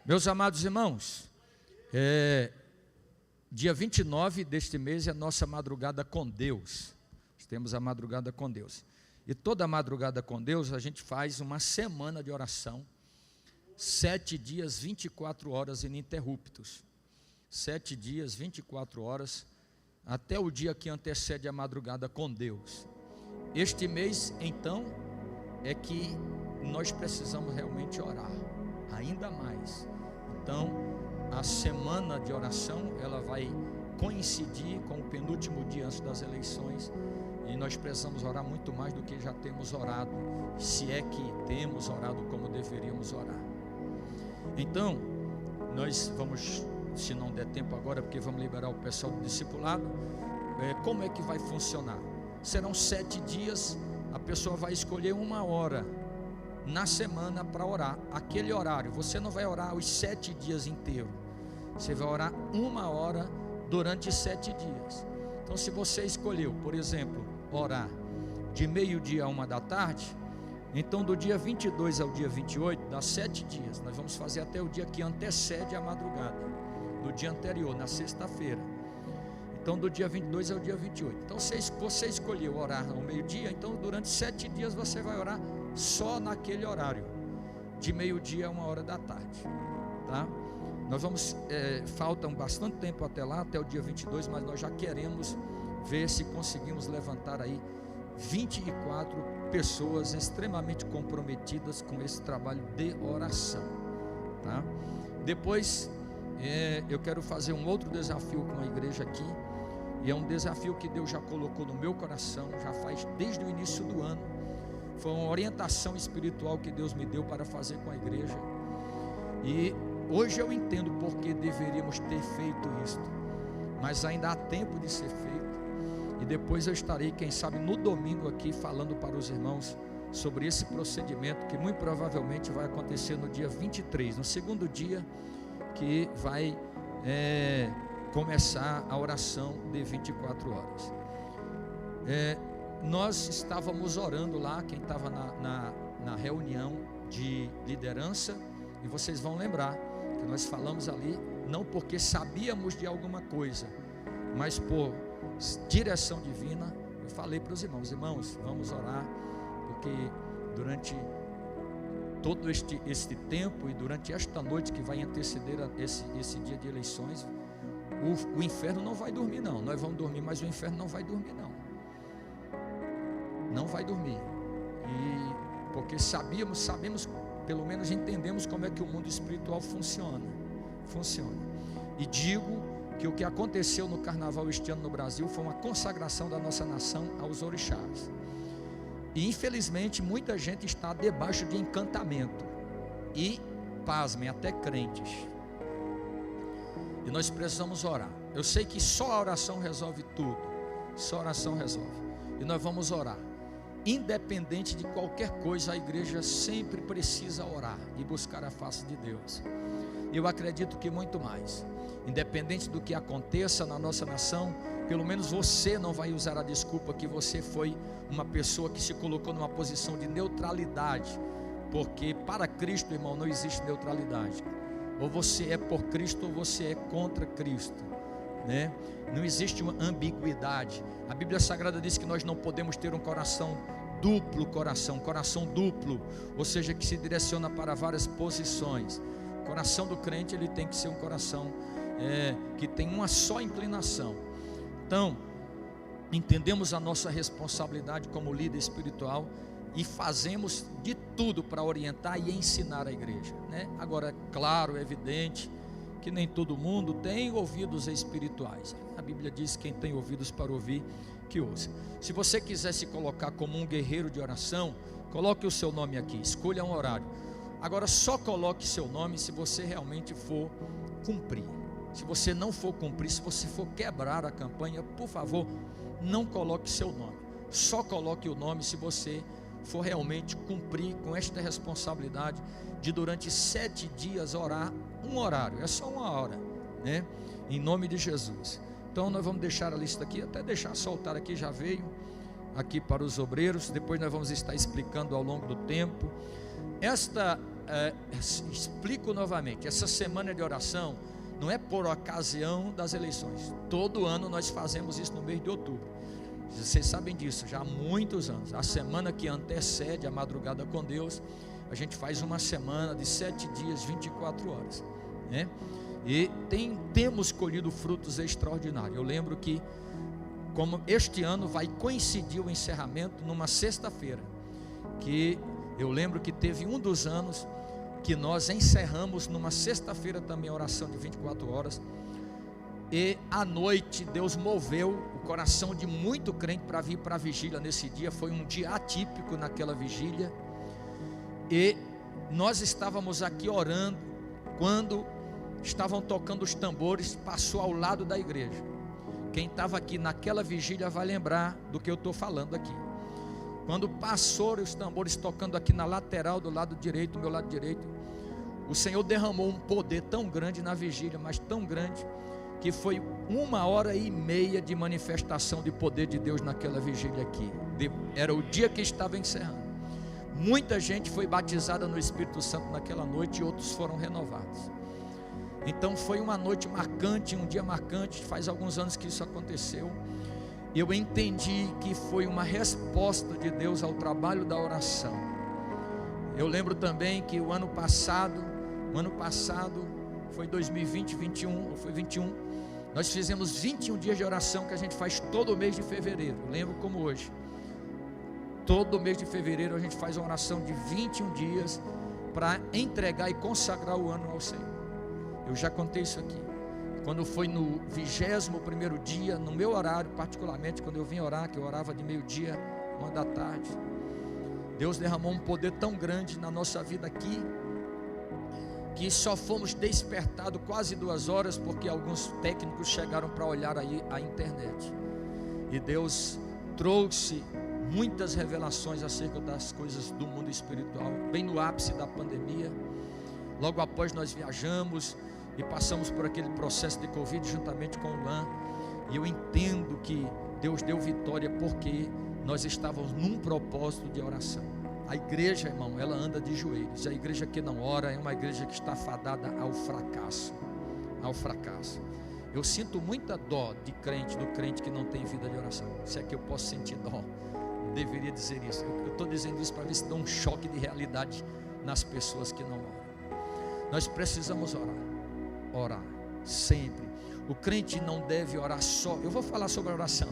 Meus amados irmãos, dia 29 deste mês é a nossa madrugada com Deus. Temos a madrugada com Deus. E toda madrugada com Deus a gente faz uma semana de oração, 7 dias, 24 horas ininterruptos. 7 dias, 24 horas, até o dia que antecede a madrugada com Deus. Este mês, então, é que nós precisamos realmente orar, ainda mais. Então, a semana de oração, ela vai coincidir com o penúltimo dia antes das eleições, e nós precisamos orar muito mais do que já temos orado, se é que temos orado como deveríamos orar. Então, nós vamos, se não der tempo agora, porque vamos liberar o pessoal do discipulado, como é que vai funcionar? Serão 7 dias, a pessoa vai escolher 1 hora na semana para orar, aquele horário. Você não vai orar os 7 dias inteiros, você vai orar 1 hora durante 7 dias. Então, se você escolheu, por exemplo, orar de meio-dia a 1 da tarde, então do dia 22 ao dia 28, dá 7 dias. Nós vamos fazer até o dia que antecede a madrugada, no dia anterior, na sexta-feira. Então do dia 22 ao dia 28. Então você escolheu orar ao meio-dia, então durante 7 dias você vai orar só naquele horário, de meio-dia a 1 hora da tarde, tá? Nós vamos, faltam bastante tempo até lá, até o dia 22, mas nós já queremos ver se conseguimos levantar aí 24 pessoas extremamente comprometidas com esse trabalho de oração, tá? Depois, eu quero fazer um outro desafio com a igreja aqui, e é um desafio que Deus já colocou no meu coração, já faz desde o início do ano. Foi uma orientação espiritual que Deus me deu para fazer com a igreja, e hoje eu entendo porque deveríamos ter feito isto, mas ainda há tempo de ser feito. E depois eu estarei, quem sabe, no domingo aqui falando para os irmãos sobre esse procedimento que muito provavelmente vai acontecer no dia 23, no segundo dia que vai começar a oração de 24 horas. Nós estávamos orando lá, quem estava na reunião de liderança, e vocês vão lembrar que nós falamos ali, não porque sabíamos de alguma coisa, mas por direção divina. Eu falei para os irmãos: vamos orar, porque durante todo este tempo e durante esta noite que vai anteceder esse dia de eleições, o inferno não vai dormir não. Nós vamos dormir, mas o inferno não vai dormir não vai dormir. E porque sabemos, pelo menos entendemos como é que o mundo espiritual funciona. E digo que o que aconteceu no carnaval este ano no Brasil foi uma consagração da nossa nação aos orixás. E infelizmente muita gente está debaixo de encantamento, e pasmem, até crentes. E nós precisamos orar. Eu sei que só a oração resolve tudo, só a oração resolve, e nós vamos orar. Independente de qualquer coisa, a igreja sempre precisa orar e buscar a face de Deus. Eu acredito que muito mais, independente do que aconteça na nossa nação, pelo menos você não vai usar a desculpa que você foi uma pessoa que se colocou numa posição de neutralidade, porque para Cristo, irmão, não existe neutralidade. Ou você é por Cristo ou você é contra Cristo, né? Não existe uma ambiguidade. A Bíblia Sagrada diz que nós não podemos ter um coração duplo, ou seja, que se direciona para várias posições. O coração do crente, ele tem que ser um coração que tem uma só inclinação. Então, entendemos a nossa responsabilidade como líder espiritual e fazemos de tudo para orientar e ensinar a igreja, né? Agora, é claro, é evidente que nem todo mundo tem ouvidos espirituais. A Bíblia diz: quem tem ouvidos para ouvir, que ouça. Se você quiser se colocar como um guerreiro de oração, coloque o seu nome aqui, escolha um horário. Agora, só coloque seu nome se você realmente for cumprir. Se você não for cumprir, se você for quebrar a campanha, por favor, não coloque seu nome. Só coloque o nome se você for realmente cumprir com esta responsabilidade de durante 7 dias orar um horário. É só 1 hora, né? Em nome de Jesus. Então nós vamos deixar a lista aqui, até deixar soltar aqui, já veio aqui para os obreiros. Depois nós vamos estar explicando ao longo do tempo. Esta explico novamente, essa semana de oração não é por ocasião das eleições. Todo ano nós fazemos isso no mês de outubro. Vocês sabem disso, já há muitos anos. A semana que antecede a madrugada com Deus, a gente faz uma semana de 7 dias, 24 horas, né? E temos colhido frutos extraordinários. Eu lembro que, como este ano vai coincidir o encerramento numa sexta-feira, que eu lembro que teve um dos anos que nós encerramos numa sexta-feira também a oração de 24 horas, e à noite Deus moveu o coração de muito crente para vir para a vigília nesse dia. Foi um dia atípico naquela vigília, e nós estávamos aqui orando, quando estavam tocando os tambores, passou ao lado da igreja. Quem estava aqui naquela vigília vai lembrar do que eu estou falando aqui. Quando passou os tambores tocando aqui na lateral do lado direito, do meu lado direito, o Senhor derramou um poder tão grande na vigília, mas tão grande, que foi 1h30 de manifestação de poder de Deus naquela vigília aqui. Era o dia que estava encerrando. Muita gente foi batizada no Espírito Santo naquela noite, e outros foram renovados. Então foi uma noite marcante, um dia marcante. Faz alguns anos que isso aconteceu. Eu entendi que foi uma resposta de Deus ao trabalho da oração. Eu lembro também que o ano passado foi 2020, 21, ou foi 21, nós fizemos 21 dias de oração, que a gente faz todo mês de fevereiro. Eu lembro como hoje. Todo mês de fevereiro a gente faz uma oração de 21 dias para entregar e consagrar o ano ao Senhor. Eu já contei isso aqui. Quando foi no 21º dia, no meu horário particularmente, quando eu vim orar, que eu orava de meio-dia, 1 da tarde, Deus derramou um poder tão grande na nossa vida aqui, que só fomos despertados quase 2 horas, porque alguns técnicos chegaram para olhar aí a internet, e Deus trouxe muitas revelações acerca das coisas do mundo espiritual, bem no ápice da pandemia. Logo após nós viajamos e passamos por aquele processo de Covid juntamente com o LAN, e eu entendo que Deus deu vitória, porque nós estávamos num propósito de oração. A igreja, irmão, ela anda de joelhos. A igreja que não ora é uma igreja que está fadada ao fracasso. Ao fracasso. Eu sinto muita dó de crente, do crente que não tem vida de oração. Se é que eu posso sentir dó, eu deveria dizer isso. Eu estou dizendo isso para ver se dá um choque de realidade nas pessoas que não oram. Nós precisamos orar sempre. O crente não deve orar só. Eu vou falar sobre a oração,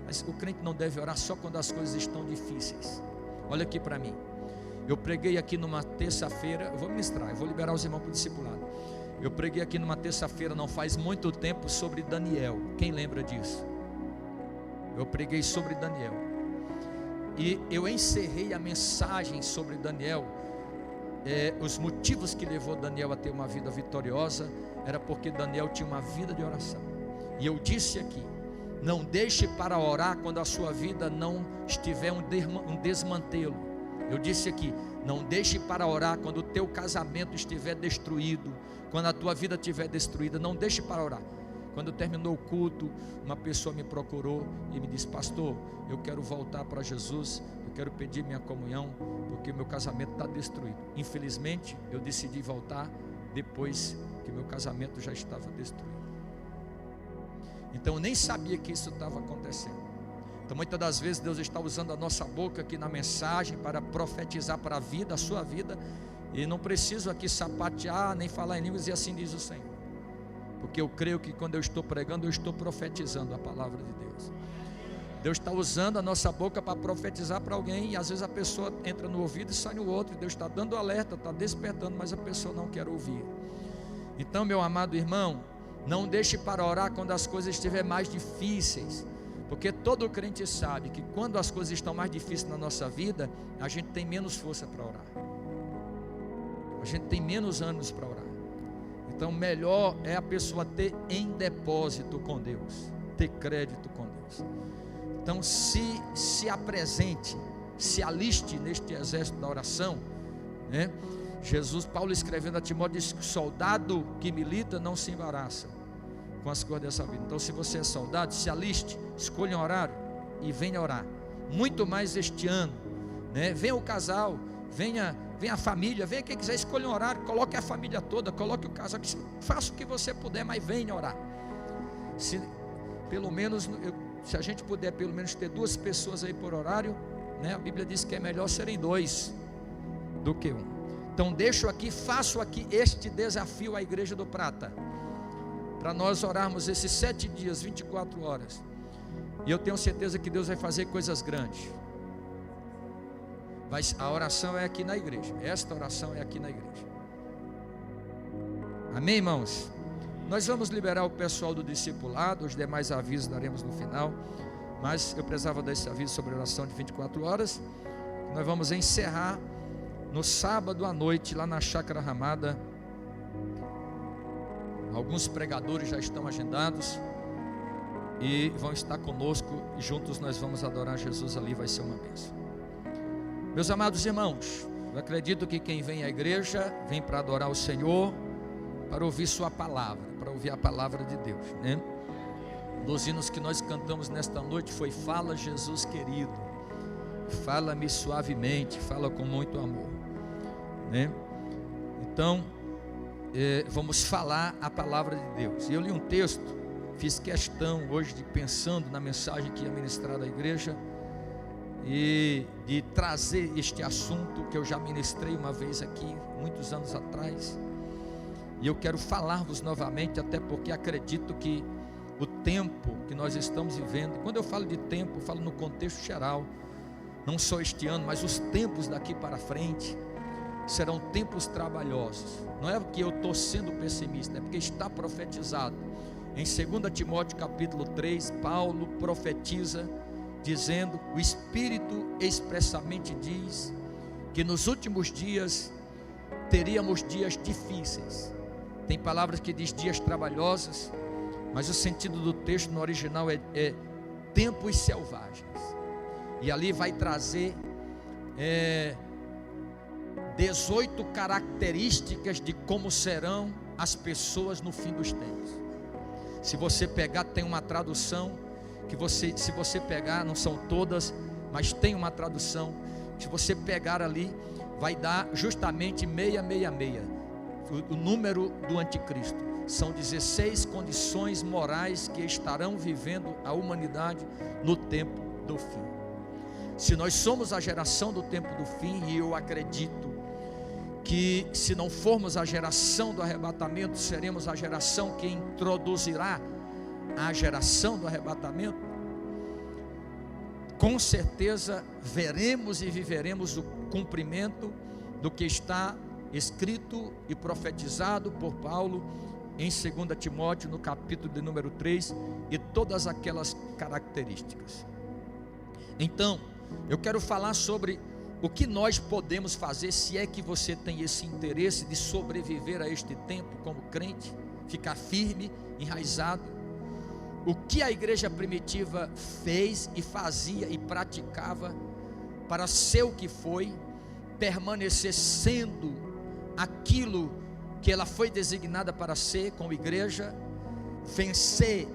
mas o crente não deve orar só quando as coisas estão difíceis. Olha aqui para mim. Eu preguei aqui numa terça-feira. Eu vou ministrar, eu vou liberar os irmãos para o discipulado. Eu preguei aqui numa terça-feira, não faz muito tempo, sobre Daniel. Quem lembra disso? Eu preguei sobre Daniel, e eu encerrei a mensagem sobre Daniel. Os motivos que levou Daniel a ter uma vida vitoriosa era porque Daniel tinha uma vida de oração. E eu disse aqui: não deixe para orar quando a sua vida não estiver um desmantelo. Eu disse aqui: não deixe para orar quando o teu casamento estiver destruído, quando a tua vida estiver destruída. Não deixe para orar. Quando terminou o culto, uma pessoa me procurou e me disse: pastor, eu quero voltar para Jesus, eu quero pedir minha comunhão, porque meu casamento está destruído. Infelizmente, eu decidi voltar depois que meu casamento já estava destruído. Então eu nem sabia que isso estava acontecendo. Então muitas das vezes Deus está usando a nossa boca aqui na mensagem para profetizar para a vida, a sua vida. E não preciso aqui sapatear, nem falar em línguas, e assim diz o Senhor. Porque eu creio que quando eu estou pregando, eu estou profetizando a palavra de Deus. Deus está usando a nossa boca para profetizar para alguém, e às vezes a pessoa entra no ouvido e sai no outro, e Deus está dando alerta, está despertando, mas a pessoa não quer ouvir. Então, meu amado irmão, não deixe para orar quando as coisas estiverem mais difíceis, porque todo crente sabe que quando as coisas estão mais difíceis na nossa vida, a gente tem menos força para orar, a gente tem menos ânimos para orar. Então melhor é a pessoa ter em depósito com Deus, ter crédito com Deus. Então se apresente, se aliste neste exército da oração, né? Paulo escrevendo a Timóteo diz que o soldado que milita não se embaraça com as coisas dessa vida. Então se você é soldado, se aliste, escolha um horário e venha orar. Muito mais este ano, né? Venha o casal, venha vem a família, vem quem quiser, escolha um horário, coloque a família toda, coloque o casal, faça o que você puder, mas venha orar. Se a gente puder pelo menos ter 2 pessoas aí por horário, né? A Bíblia diz que é melhor serem 2 do que 1. Então faço aqui este desafio à Igreja do Prata, para nós orarmos esses 7 dias, 24 horas, e eu tenho certeza que Deus vai fazer coisas grandes. A oração é aqui na igreja, esta oração é aqui na igreja, amém, irmãos? Nós vamos liberar o pessoal do discipulado, os demais avisos daremos no final, mas eu precisava dar esse aviso sobre a oração de 24 horas, nós vamos encerrar no sábado à noite, lá na Chácara Ramada. Alguns pregadores já estão agendados e vão estar conosco, e juntos nós vamos adorar Jesus ali, vai ser uma bênção. Meus amados irmãos, eu acredito que quem vem à igreja, vem para adorar o Senhor, para ouvir sua palavra, para ouvir a palavra de Deus, né? Um dos hinos que nós cantamos nesta noite foi: fala, Jesus querido, fala-me suavemente, fala com muito amor, né? Então, vamos falar a palavra de Deus. E eu li um texto, fiz questão hoje de, pensando na mensagem que ia ministrar da igreja, e de trazer este assunto que eu já ministrei uma vez aqui, muitos anos atrás, e eu quero falar-vos novamente, até porque acredito que o tempo que nós estamos vivendo, quando eu falo de tempo, eu falo no contexto geral, não só este ano, mas os tempos daqui para frente serão tempos trabalhosos. Não é porque eu estou sendo pessimista, é porque está profetizado em 2 Timóteo capítulo 3, Paulo profetiza, dizendo, o Espírito expressamente diz, que nos últimos dias teríamos dias difíceis. Tem palavras que diz dias trabalhosos, mas o sentido do texto no original é tempos selvagens. E ali vai trazer 18 características de como serão as pessoas no fim dos tempos. Se você pegar, tem uma tradução que se você pegar, não são todas, mas tem uma tradução, se você pegar ali, vai dar justamente 666, o número do anticristo. São 16 condições morais que estarão vivendo a humanidade no tempo do fim. Se nós somos a geração do tempo do fim, e eu acredito que se não formos a geração do arrebatamento, seremos a geração que introduzirá a geração do arrebatamento, com certeza veremos e viveremos o cumprimento do que está escrito e profetizado por Paulo em 2 Timóteo, no capítulo de número 3, e todas aquelas características. Então, eu quero falar sobre o que nós podemos fazer, se é que você tem esse interesse de sobreviver a este tempo como crente, ficar firme, enraizado. O que a igreja primitiva fez e fazia e praticava para ser o que foi, permanecer sendo aquilo que ela foi designada para ser como igreja, vencer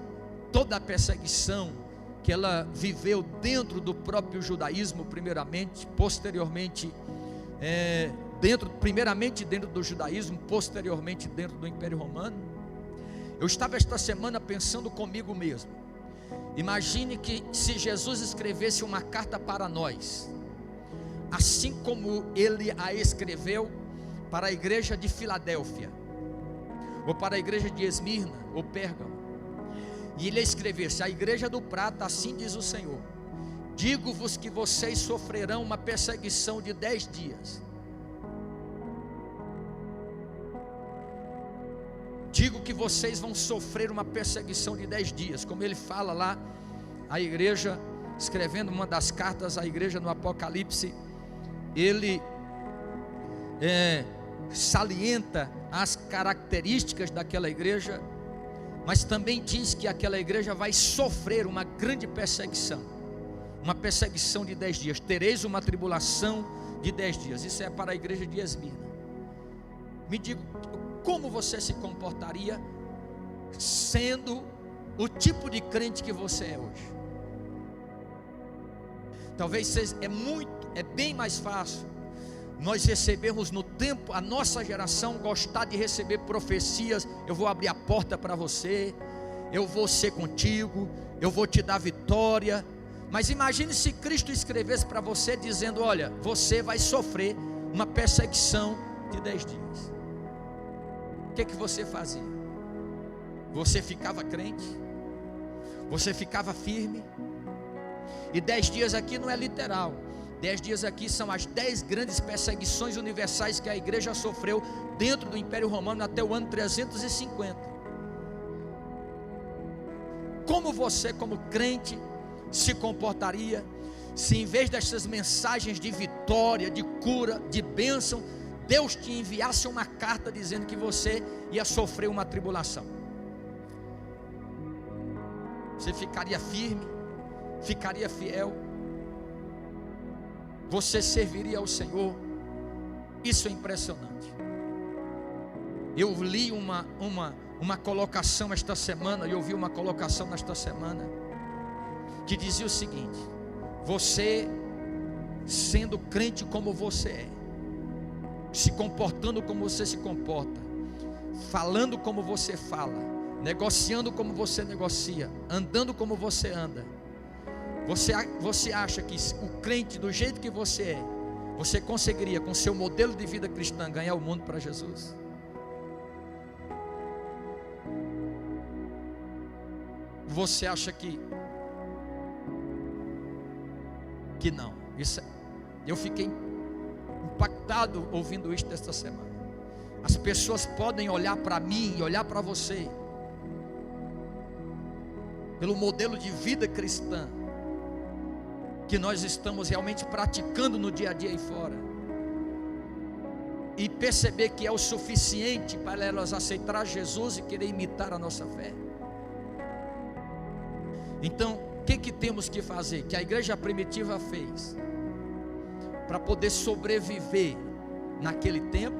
toda a perseguição que ela viveu dentro do próprio judaísmo, primeiramente, posteriormente, primeiramente dentro do judaísmo, posteriormente dentro do Império Romano. Eu estava esta semana pensando comigo mesmo, imagine que se Jesus escrevesse uma carta para nós, assim como ele a escreveu para a igreja de Filadélfia, ou para a igreja de Esmirna, ou Pérgamo, e ele escrevesse: a igreja do Prata, assim diz o Senhor, digo-vos que vocês sofrerão uma perseguição de 10 dias. Digo que vocês vão sofrer uma perseguição de 10 dias, como ele fala lá, a igreja, escrevendo uma das cartas à igreja no Apocalipse, ele salienta as características daquela igreja, mas também diz que aquela igreja vai sofrer uma grande perseguição, uma perseguição de 10 dias, tereis uma tribulação de 10 dias, isso é para a igreja de Esmirna. Me diga, como você se comportaria sendo o tipo de crente que você é hoje? Talvez seja, é bem mais fácil nós recebemos no tempo, a nossa geração gostar de receber profecias: eu vou abrir a porta para você, eu vou ser contigo, eu vou te dar vitória. Mas imagine se Cristo escrevesse para você dizendo: olha, você vai sofrer uma perseguição de 10 dias. O que você fazia? Você ficava crente? Você ficava firme? E 10 dias aqui não é literal. 10 dias aqui são as 10 grandes perseguições universais que a igreja sofreu dentro do Império Romano até o ano 350. Como você, como crente, se comportaria se em vez dessas mensagens de vitória, de cura, de bênção, Deus te enviasse uma carta dizendo que você ia sofrer uma tribulação? Você ficaria firme? Ficaria fiel? Você serviria ao Senhor? Isso é impressionante. Eu li uma colocação esta semana, e eu vi uma colocação nesta semana que dizia o seguinte: você, sendo crente como você é, se comportando como você se comporta, falando como você fala, negociando como você negocia, andando como você anda, você acha que o crente do jeito que você é, você conseguiria com seu modelo de vida cristã ganhar o mundo para Jesus? Você acha que não? Eu fiquei impactado ouvindo isso esta semana. As pessoas podem olhar para mim e olhar para você pelo modelo de vida cristã que nós estamos realmente praticando no dia a dia aí fora, e perceber que é o suficiente para elas aceitar Jesus e querer imitar a nossa fé. Então, o que temos que fazer? Que a igreja primitiva fez para poder sobreviver naquele tempo,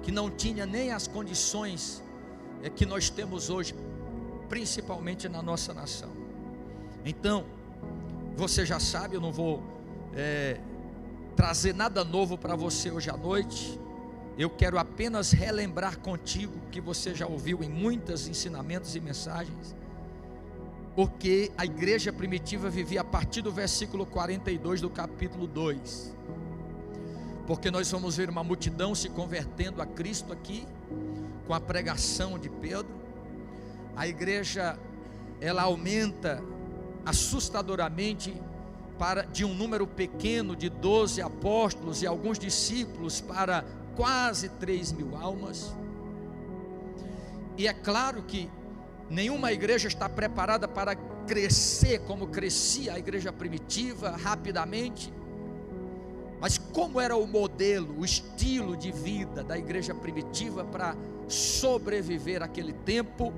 que não tinha nem as condições que nós temos hoje, principalmente na nossa nação. Então, você já sabe, eu não vou trazer nada novo para você hoje à noite. Eu quero apenas relembrar contigo que você já ouviu em muitos ensinamentos e mensagens, porque a igreja primitiva vivia a partir do versículo 42 do capítulo 2. Porque nós vamos ver uma multidão se convertendo a Cristo aqui, com a pregação de Pedro. A igreja, ela aumenta assustadoramente de um número pequeno de 12 apóstolos e alguns discípulos para quase 3.000 almas. E é claro que nenhuma igreja está preparada para crescer como crescia a igreja primitiva rapidamente. Mas como era o modelo, o estilo de vida da igreja primitiva para sobreviver àquele tempo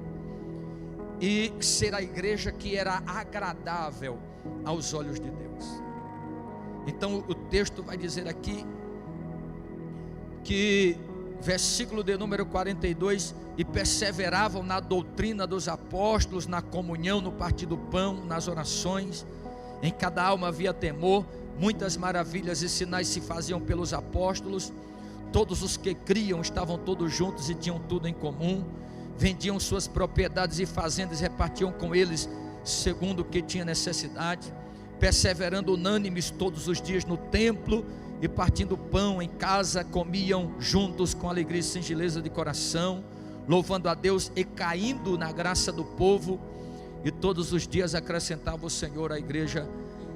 e ser a igreja que era agradável aos olhos de Deus? Então o texto vai dizer aqui que, versículo de número 42: e perseveravam na doutrina dos apóstolos, na comunhão, no partir do pão, nas orações. Em cada alma havia temor. Muitas maravilhas e sinais se faziam pelos apóstolos. Todos os que criam estavam todos juntos e tinham tudo em comum. Vendiam suas propriedades e fazendas e repartiam com eles segundo o que tinha necessidade. Perseverando unânimes todos os dias no templo e partindo pão em casa, comiam juntos com alegria e singeleza de coração, louvando a Deus e caindo na graça do povo. E todos os dias acrescentava o Senhor à igreja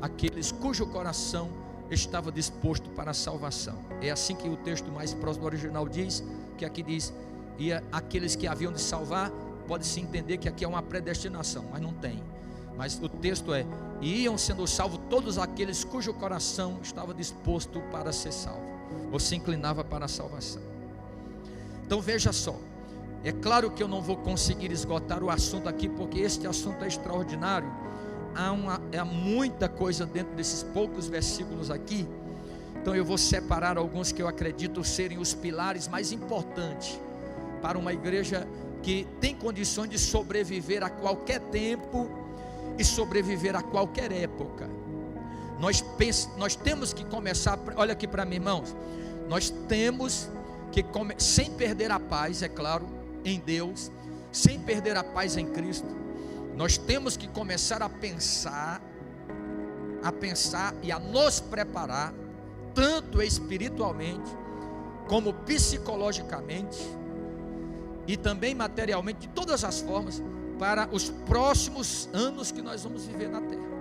aqueles cujo coração estava disposto para a salvação. É assim que o texto mais próximo do original diz, que aqui diz: e aqueles que haviam de salvar. Pode-se entender que aqui é uma predestinação, mas não tem. Mas o texto é: e iam sendo salvos todos aqueles cujo coração estava disposto para ser salvo, ou se inclinava para a salvação. Então veja só, é claro que eu não vou conseguir esgotar o assunto aqui, porque este assunto é extraordinário. Há muita coisa dentro desses poucos versículos aqui. Então eu vou separar alguns que eu acredito serem os pilares mais importantes para uma igreja que tem condições de sobreviver a qualquer tempo e sobreviver a qualquer época. Nós temos que começar, olha aqui para mim, irmãos, nós temos que, sem perder a paz, é claro, em Deus, sem perder a paz em Cristo, nós temos que começar a pensar e a nos preparar, tanto espiritualmente, como psicologicamente, e também materialmente, de todas as formas, para os próximos anos que nós vamos viver na terra.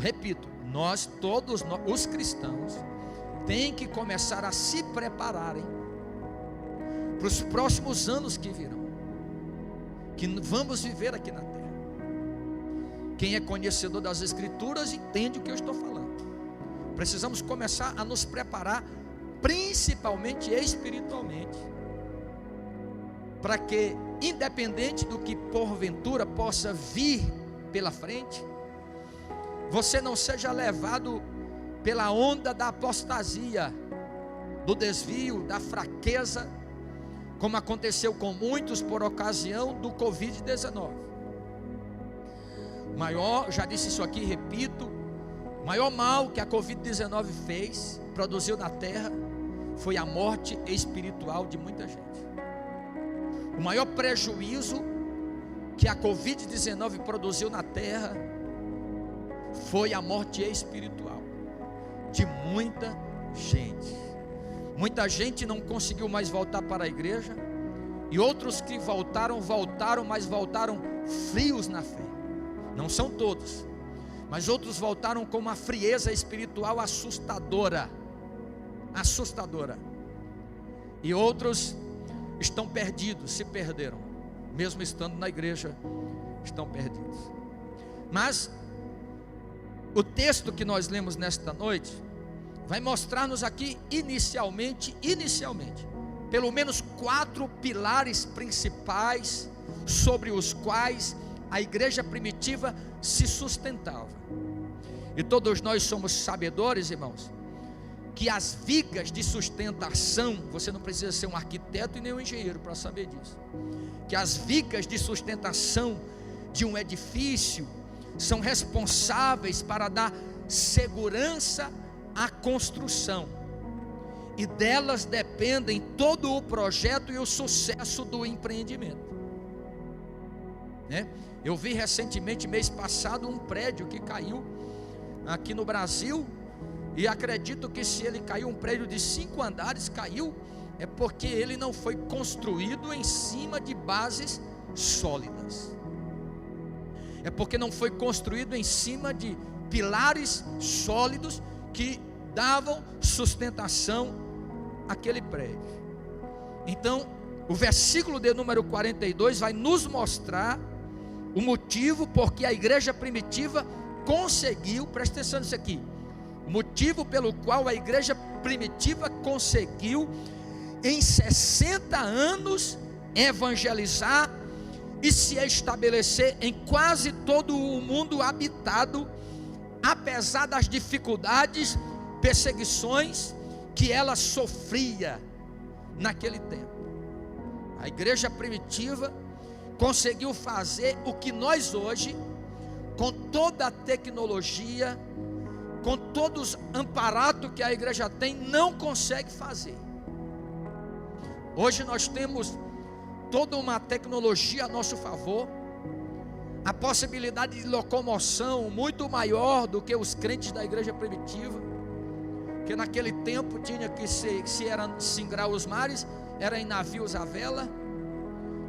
Repito, todos os cristãos, tem que começar a se prepararem para os próximos anos que virão, que vamos viver aqui na terra. Quem é conhecedor das Escrituras entende o que eu estou falando. Precisamos começar a nos preparar, principalmente espiritualmente, para que, independente do que porventura possa vir pela frente, você não seja levado pela onda da apostasia, do desvio, da fraqueza, como aconteceu com muitos por ocasião do Covid-19. Já disse isso aqui, repito, o maior mal que a Covid-19 produziu na terra, foi a morte espiritual de muita gente. O maior prejuízo que a Covid-19 produziu na terra, foi a morte espiritual de muita gente. Muita gente não conseguiu mais voltar para a igreja, e outros que voltaram, mas voltaram frios na fé. Não são todos, mas outros voltaram com uma frieza espiritual assustadora. E outros estão perdidos, se perderam, mesmo estando na igreja, estão perdidos. Mas o texto que nós lemos nesta noite vai mostrar-nos aqui inicialmente, pelo menos 4 pilares principais sobre os quais a igreja primitiva se sustentava. E todos nós somos sabedores, irmãos, que as vigas de sustentação, você não precisa ser um arquiteto e nem um engenheiro para saber disso, que as vigas de sustentação de um edifício são responsáveis para dar segurança à construção, e delas dependem todo o projeto e o sucesso do empreendimento, né? Eu vi recentemente, mês passado, um prédio que caiu aqui no Brasil, e acredito que se ele caiu, um prédio de 5 andares caiu, é porque ele não foi construído em cima de bases sólidas, é porque não foi construído em cima de pilares sólidos que davam sustentação àquele prédio. Então, o versículo de número 42 vai nos mostrar o motivo porque a igreja primitiva conseguiu, presta atenção nisso aqui, o motivo pelo qual a igreja primitiva conseguiu em 60 anos evangelizar e se estabelecer em quase todo o mundo habitado, apesar das dificuldades, perseguições que ela sofria naquele tempo. A igreja primitiva conseguiu fazer o que nós hoje, com toda a tecnologia, com todos os amparatos que a igreja tem, não consegue fazer. Hoje nós temos toda uma tecnologia a nosso favor, a possibilidade de locomoção muito maior do que os crentes da igreja primitiva, que naquele tempo tinha que se era singrar os mares, era em navios à vela,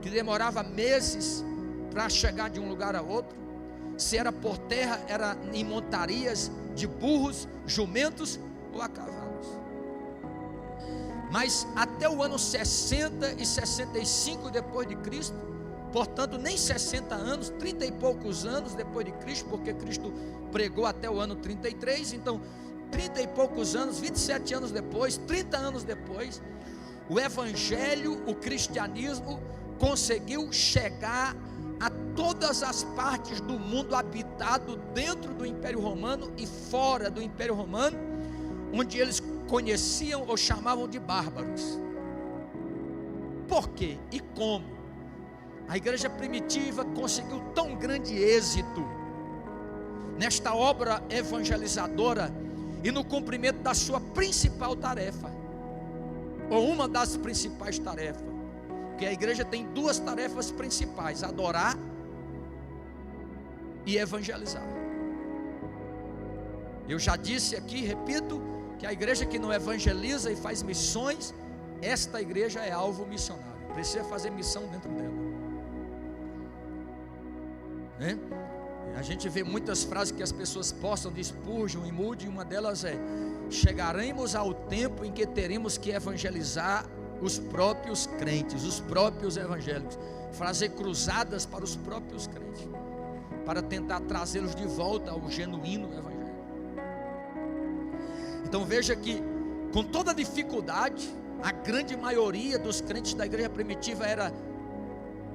que demorava meses para chegar de um lugar a outro. Se era por terra, era em montarias de burros, jumentos ou a cavalos. Mas até o ano 60 e 65 depois de Cristo, portanto nem 60 anos, 30 e poucos anos depois de Cristo, porque Cristo pregou até o ano 33, então 30 e poucos anos, 27 anos depois, 30 anos depois, o evangelho, o cristianismo conseguiu chegar a todas as partes do mundo habitado dentro do Império Romano e fora do Império Romano, onde eles conheciam ou chamavam de bárbaros. Por quê e como a igreja primitiva conseguiu tão grande êxito nesta obra evangelizadora e no cumprimento da sua principal tarefa, ou uma das principais tarefas, porque a igreja tem duas tarefas principais: adorar e evangelizar. Eu já disse aqui, repito, que a igreja que não evangeliza e faz missões, esta igreja é alvo missionário, precisa fazer missão dentro dela, né? A gente vê muitas frases que as pessoas postam de Spurgeon e Moody, e uma delas é: chegaremos ao tempo em que teremos que evangelizar os próprios crentes, os próprios evangélicos, fazer cruzadas para os próprios crentes, para tentar trazê-los de volta ao genuíno evangelho. Então veja que, com toda dificuldade, a grande maioria dos crentes da igreja primitiva era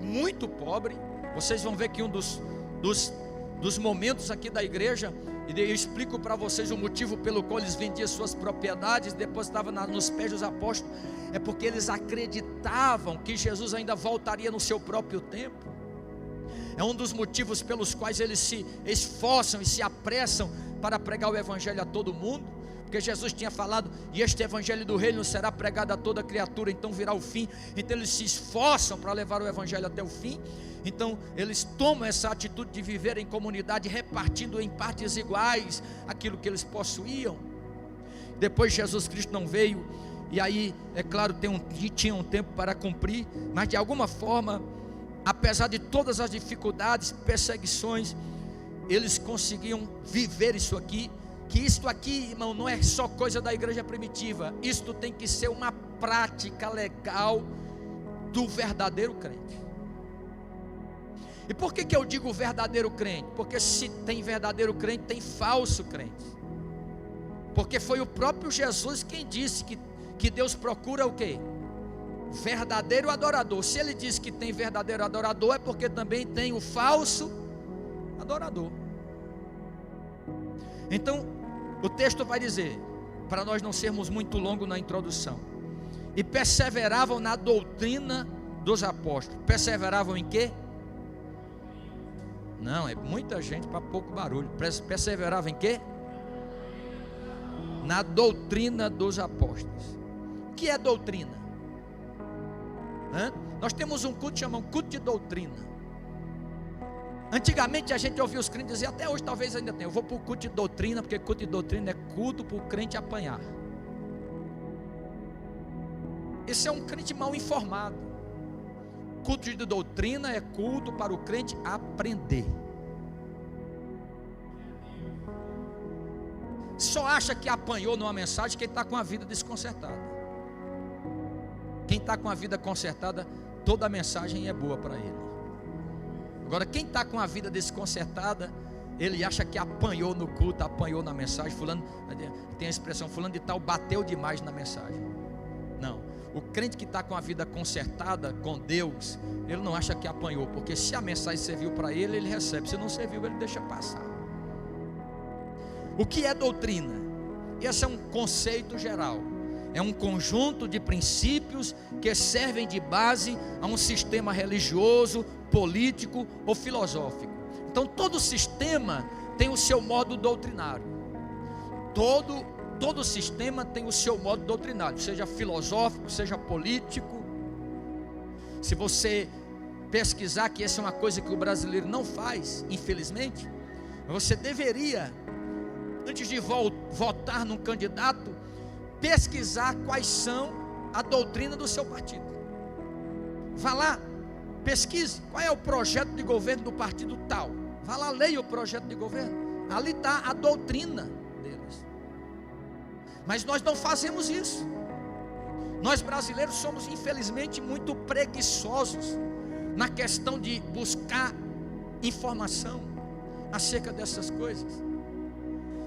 muito pobre. Vocês vão ver que um dos momentos aqui da igreja, e eu explico para vocês o motivo pelo qual eles vendiam suas propriedades, depositavam nos pés dos apóstolos, é porque eles acreditavam que Jesus ainda voltaria no seu próprio tempo. É um dos motivos pelos quais eles se esforçam e se apressam para pregar o evangelho a todo mundo, porque Jesus tinha falado: e este evangelho do reino será pregado a toda criatura, então virá o fim. Então eles se esforçam para levar o evangelho até o fim. Então eles tomam essa atitude de viver em comunidade, repartindo em partes iguais aquilo que eles possuíam. Depois Jesus Cristo não veio, e aí, é claro, tinha um tempo para cumprir, mas de alguma forma, apesar de todas as dificuldades, perseguições, eles conseguiam viver isso aqui. Que isto aqui, irmão, não é só coisa da igreja primitiva, isto tem que ser uma prática legal do verdadeiro crente. E por que eu digo verdadeiro crente? Porque se tem verdadeiro crente, tem falso crente. Porque foi o próprio Jesus quem disse que Deus procura o quê? Verdadeiro adorador. Se ele diz que tem verdadeiro adorador, é porque também tem o falso adorador. Então o texto vai dizer, para nós não sermos muito longos na introdução: e perseveravam na doutrina dos apóstolos. Perseveravam em quê? Não, é muita gente para pouco barulho. Perseveravam em quê? Na doutrina dos apóstolos. O que é doutrina? Nós temos um culto chamado culto de doutrina. Antigamente a gente ouvia os crentes dizer, até hoje talvez ainda tenha: eu vou para o culto de doutrina, porque culto de doutrina é culto para o crente apanhar. Esse é um crente mal informado. Culto de doutrina é culto para o crente aprender. Só acha que apanhou numa mensagem quem está com a vida desconcertada. Quem está com a vida consertada, toda a mensagem é boa para ele. Agora, quem está com a vida desconcertada, ele acha que apanhou no culto, apanhou na mensagem. Fulano, tem a expressão, fulano de tal bateu demais na mensagem. Não, o crente que está com a vida consertada com Deus, ele não acha que apanhou, porque se a mensagem serviu para ele, ele recebe. Se não serviu, ele deixa passar. O que é doutrina? Esse é um conceito geral. É um conjunto de princípios que servem de base a um sistema religioso, político ou filosófico. Então todo sistema tem o seu modo doutrinário. Todo sistema tem o seu modo doutrinário, seja filosófico, seja político. Se você pesquisar, que essa é uma coisa que o brasileiro não faz, infelizmente, você deveria, antes de votar num candidato, pesquisar quais são a doutrina do seu partido. Vá lá, pesquise qual é o projeto de governo do partido tal. Vá lá, leia o projeto de governo. Ali está a doutrina deles. Mas nós não fazemos isso. Nós brasileiros somos, infelizmente, muito preguiçosos na questão de buscar informação acerca dessas coisas.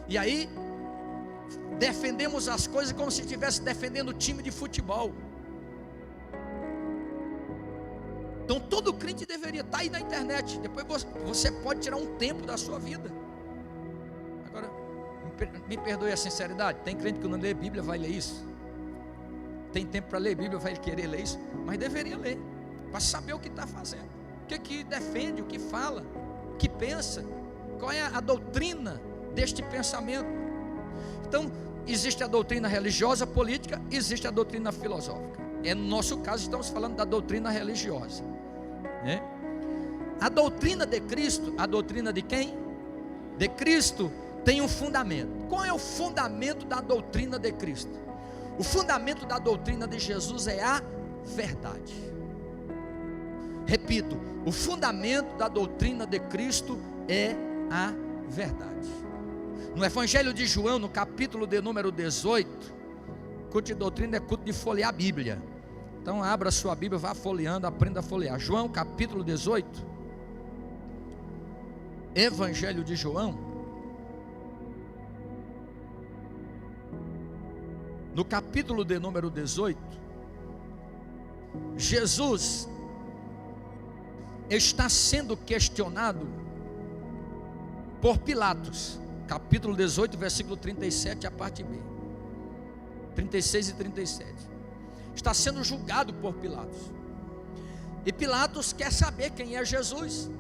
E aí defendemos as coisas como se estivesse defendendo o time de futebol. Então todo crente deveria estar aí na internet. Depois você pode tirar um tempo da sua vida. Agora, me perdoe a sinceridade, tem crente que não lê Bíblia, vai ler isso? Tem tempo para ler Bíblia, vai querer ler isso? Mas deveria ler, para saber o que está fazendo, o que defende, o que fala, o que pensa, Qual é a doutrina deste pensamento? Então, existe a doutrina religiosa, política, existe a doutrina filosófica. No nosso caso, estamos falando da doutrina religiosa, né? A doutrina de Cristo, a doutrina de quem? De Cristo, tem um fundamento. Qual é o fundamento da doutrina de Cristo? O fundamento da doutrina de Jesus é a verdade. Repito, o fundamento da doutrina de Cristo é a verdade. No Evangelho de João, no capítulo de número 18, culto de doutrina é culto de folhear a Bíblia. Então abra sua Bíblia, vá folheando, aprenda a folhear. João capítulo 18, Evangelho de João, no capítulo de número 18, Jesus está sendo questionado por Pilatos. Capítulo 18, versículo 37, a parte B, 36 e 37. Está sendo julgado por Pilatos. E Pilatos quer saber quem é Jesus,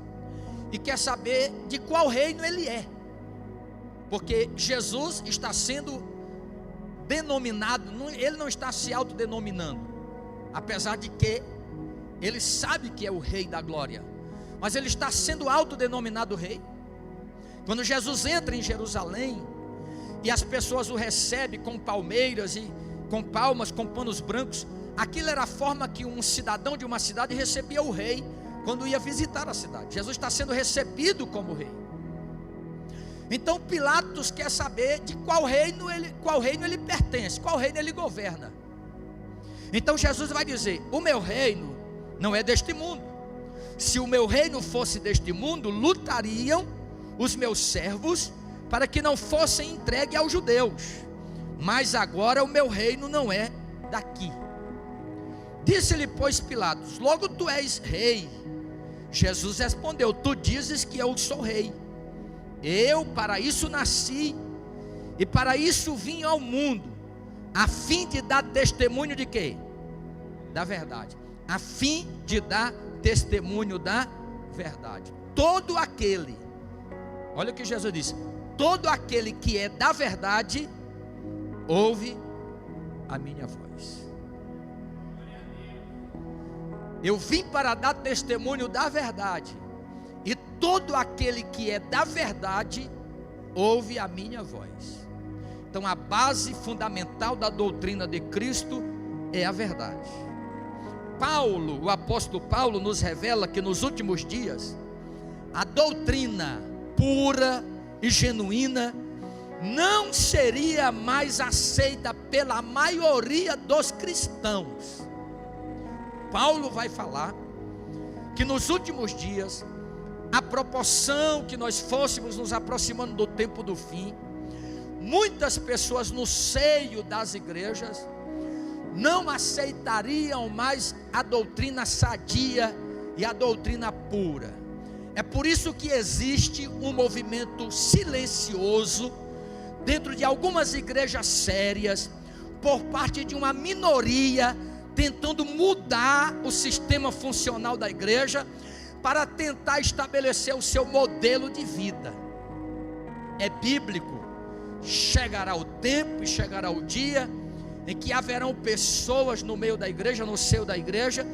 e quer saber de qual reino ele é, porque Jesus está sendo denominado, ele não está se autodenominando, apesar de que ele sabe que é o rei da glória, mas ele está sendo autodenominado rei. Quando Jesus entra em Jerusalém, e as pessoas o recebem com palmeiras e com palmas, com panos brancos, aquilo era a forma que um cidadão de uma cidade recebia o rei quando ia visitar a cidade. Jesus está sendo recebido como rei. Então Pilatos quer saber de qual reino ele pertence, qual reino ele governa. Então Jesus vai dizer: o meu reino não é deste mundo. Se o meu reino fosse deste mundo, lutariam os meus servos para que não fossem entregues aos judeus, mas agora o meu reino não é daqui. Disse-lhe, pois, Pilatos: logo tu és rei. Jesus respondeu: tu dizes que eu sou rei. Eu para isso nasci, e para isso vim ao mundo, a fim de dar testemunho de quê? Da verdade. A fim de dar testemunho da verdade. Todo aquele, olha o que Jesus disse: todo aquele que é da verdade, ouve a minha voz. Eu vim para dar testemunho da verdade, e todo aquele que é da verdade, ouve a minha voz. Então a base fundamental da doutrina de Cristo é a verdade. Paulo, o apóstolo Paulo, nos revela que nos últimos dias, a doutrina pura e genuína não seria mais aceita pela maioria dos cristãos. Paulo vai falar que nos últimos dias, à proporção que nós fôssemos nos aproximando do tempo do fim, muitas pessoas no seio das igrejas não aceitariam mais a doutrina sadia e a doutrina pura. É por isso que existe um movimento silencioso dentro de algumas igrejas sérias, por parte de uma minoria, tentando mudar o sistema funcional da igreja, para tentar estabelecer o seu modelo de vida. É bíblico. Chegará o tempo e chegará o dia em que haverão pessoas no meio da igreja, no seio da igreja,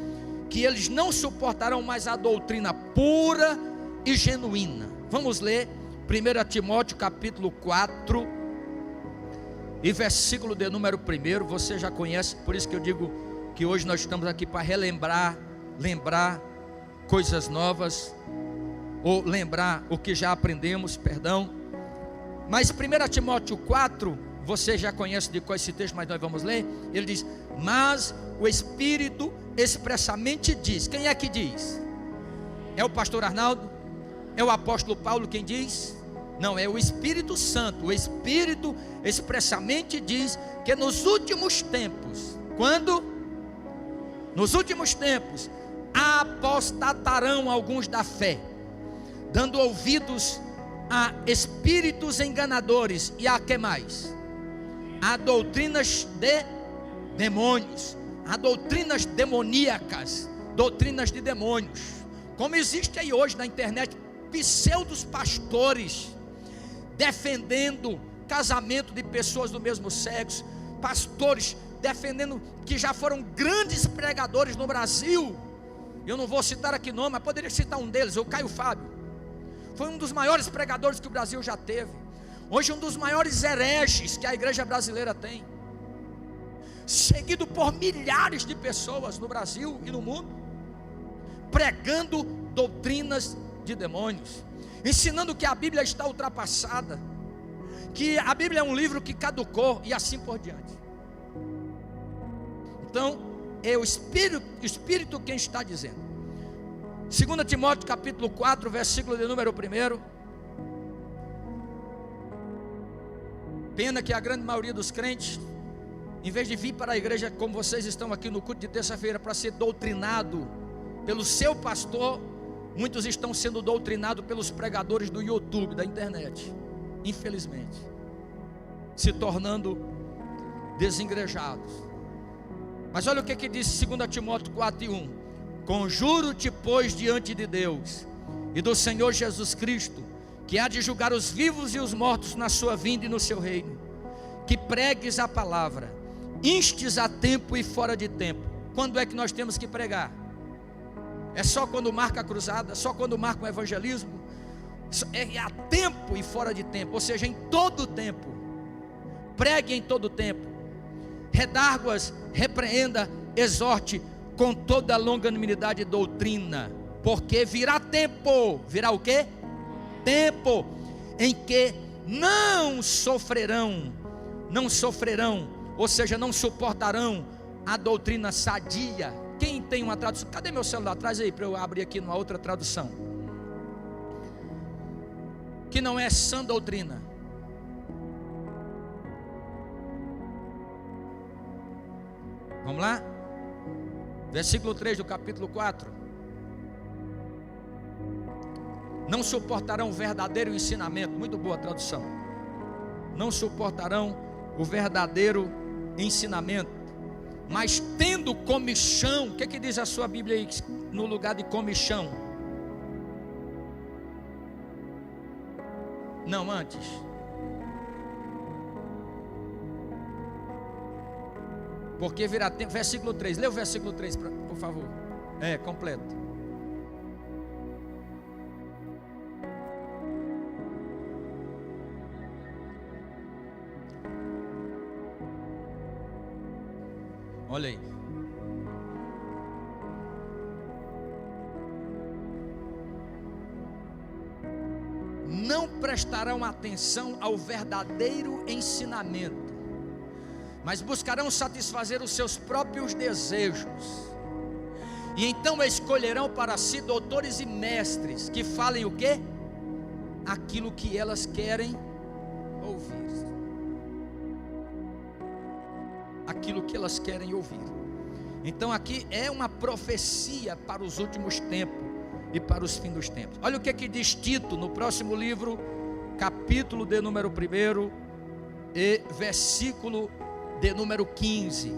que eles não suportarão mais a doutrina pura e genuína. Vamos ler 1 Timóteo capítulo 4 e versículo de número 1. Você já conhece, por isso que eu digo que hoje nós estamos aqui para lembrar coisas novas, ou lembrar o que já aprendemos, perdão. Mas 1 Timóteo 4, você já conhece de qual esse texto, mas nós vamos ler. Ele diz: mas o Espírito expressamente diz. Quem é que diz? É o pastor Arnaldo? É o apóstolo Paulo quem diz? Não, é o Espírito Santo. O Espírito expressamente diz que nos últimos tempos, quando? Nos últimos tempos, apostatarão alguns da fé, dando ouvidos a espíritos enganadores e a que mais? A doutrinas de demônios, a doutrinas demoníacas, doutrinas de demônios, como existe aí hoje na internet pseudos pastores defendendo casamento de pessoas do mesmo sexo, pastores defendendo que já foram grandes pregadores no Brasil. Eu não vou citar aqui nome, mas poderia citar um deles, o Caio Fábio. Foi um dos maiores pregadores que o Brasil já teve. Hoje um dos maiores hereges que a igreja brasileira tem, seguido por milhares de pessoas no Brasil e no mundo, pregando doutrinas de demônios, ensinando que a Bíblia está ultrapassada, que a Bíblia é um livro que caducou e assim por diante. Então é o Espírito quem está dizendo. 2 Timóteo capítulo 4, versículo de número 1. Pena que a grande maioria dos crentes, em vez de vir para a igreja como vocês estão aqui no culto de terça-feira para ser doutrinado pelo seu pastor, muitos estão sendo doutrinados pelos pregadores do YouTube, da internet, infelizmente, se tornando desengrejados. Mas olha o que diz 2 Timóteo 4:1: conjuro-te, pois, diante de Deus e do Senhor Jesus Cristo, que há de julgar os vivos e os mortos na sua vinda e no seu reino, que pregues a palavra, instes a tempo e fora de tempo. Quando é que nós temos que pregar? É só quando marca a cruzada? Só quando marca o evangelismo? É a tempo e fora de tempo, ou seja, em todo tempo. Pregue em todo tempo, redargue-as, repreenda, exorte com toda a longanimidade e doutrina, porque virá tempo. Virá o quê? Tempo em que não sofrerão, ou seja, não suportarão a doutrina sadia. Quem tem uma tradução? Cadê meu celular? Traz aí para eu abrir aqui numa outra tradução, que não é sã doutrina. Vamos lá? Versículo 3 do capítulo 4. Não suportarão o verdadeiro ensinamento. Muito boa tradução. Não suportarão o verdadeiro ensinamento, mas tendo comichão. O que diz a sua Bíblia aí no lugar de comichão? Não, antes. Porque virá tempo. Versículo 3. Lê o versículo 3, por favor. Completo. Olha aí. Não prestarão atenção ao verdadeiro ensinamento, mas buscarão satisfazer os seus próprios desejos. E então escolherão para si doutores e mestres que falem o quê? Aquilo que elas querem ouvir. Aquilo que elas querem ouvir. Então aqui é uma profecia para os últimos tempos e para os fins dos tempos. Olha o que diz Tito no próximo livro, capítulo de número 1 e versículo de número 15.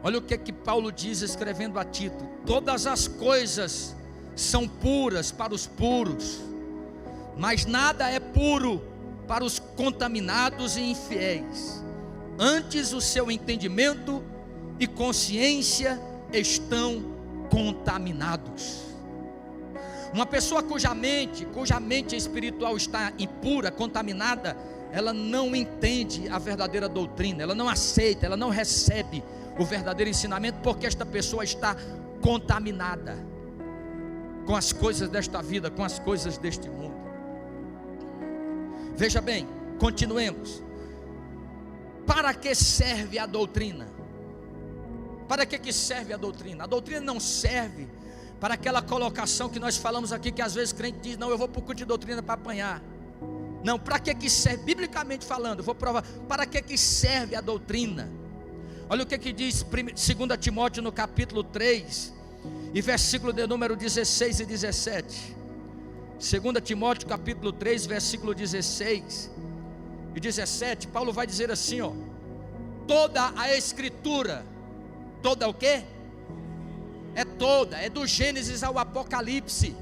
Olha o que Paulo diz escrevendo a Tito: todas as coisas são puras para os puros, mas nada é puro para os contaminados e infiéis. Antes o seu entendimento e consciência estão contaminados. Uma pessoa cuja mente espiritual está impura, contaminada, ela não entende a verdadeira doutrina, ela não aceita, ela não recebe o verdadeiro ensinamento, porque esta pessoa está contaminada com as coisas desta vida, com as coisas deste mundo. Veja bem, continuemos. Para que serve a doutrina? Para que serve a doutrina? A doutrina não serve para aquela colocação que nós falamos aqui, que às vezes o crente diz: não, eu vou para o culto de doutrina para apanhar. Não, para que serve? Biblicamente falando, eu vou provar. Para que serve a doutrina? Olha o que diz 2 Timóteo no capítulo 3 e versículo de número 16 e 17. 2 Timóteo capítulo 3, versículo 16 e 17, Paulo vai dizer assim, ó: toda a escritura, toda o quê? É toda, é do Gênesis ao Apocalipse.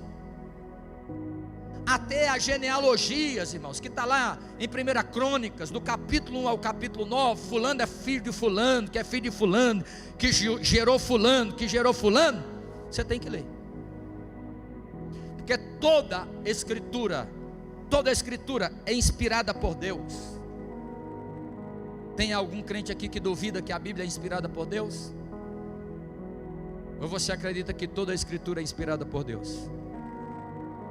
até as genealogias, irmãos, que está lá em 1 Crônicas, do capítulo 1 ao capítulo 9, fulano é filho de fulano, que é filho de fulano, que gerou fulano, que gerou fulano. Você tem que ler, porque toda a escritura é inspirada por Deus. Tem algum crente aqui que duvida que a Bíblia é inspirada por Deus? Ou você acredita que toda a escritura é inspirada por Deus?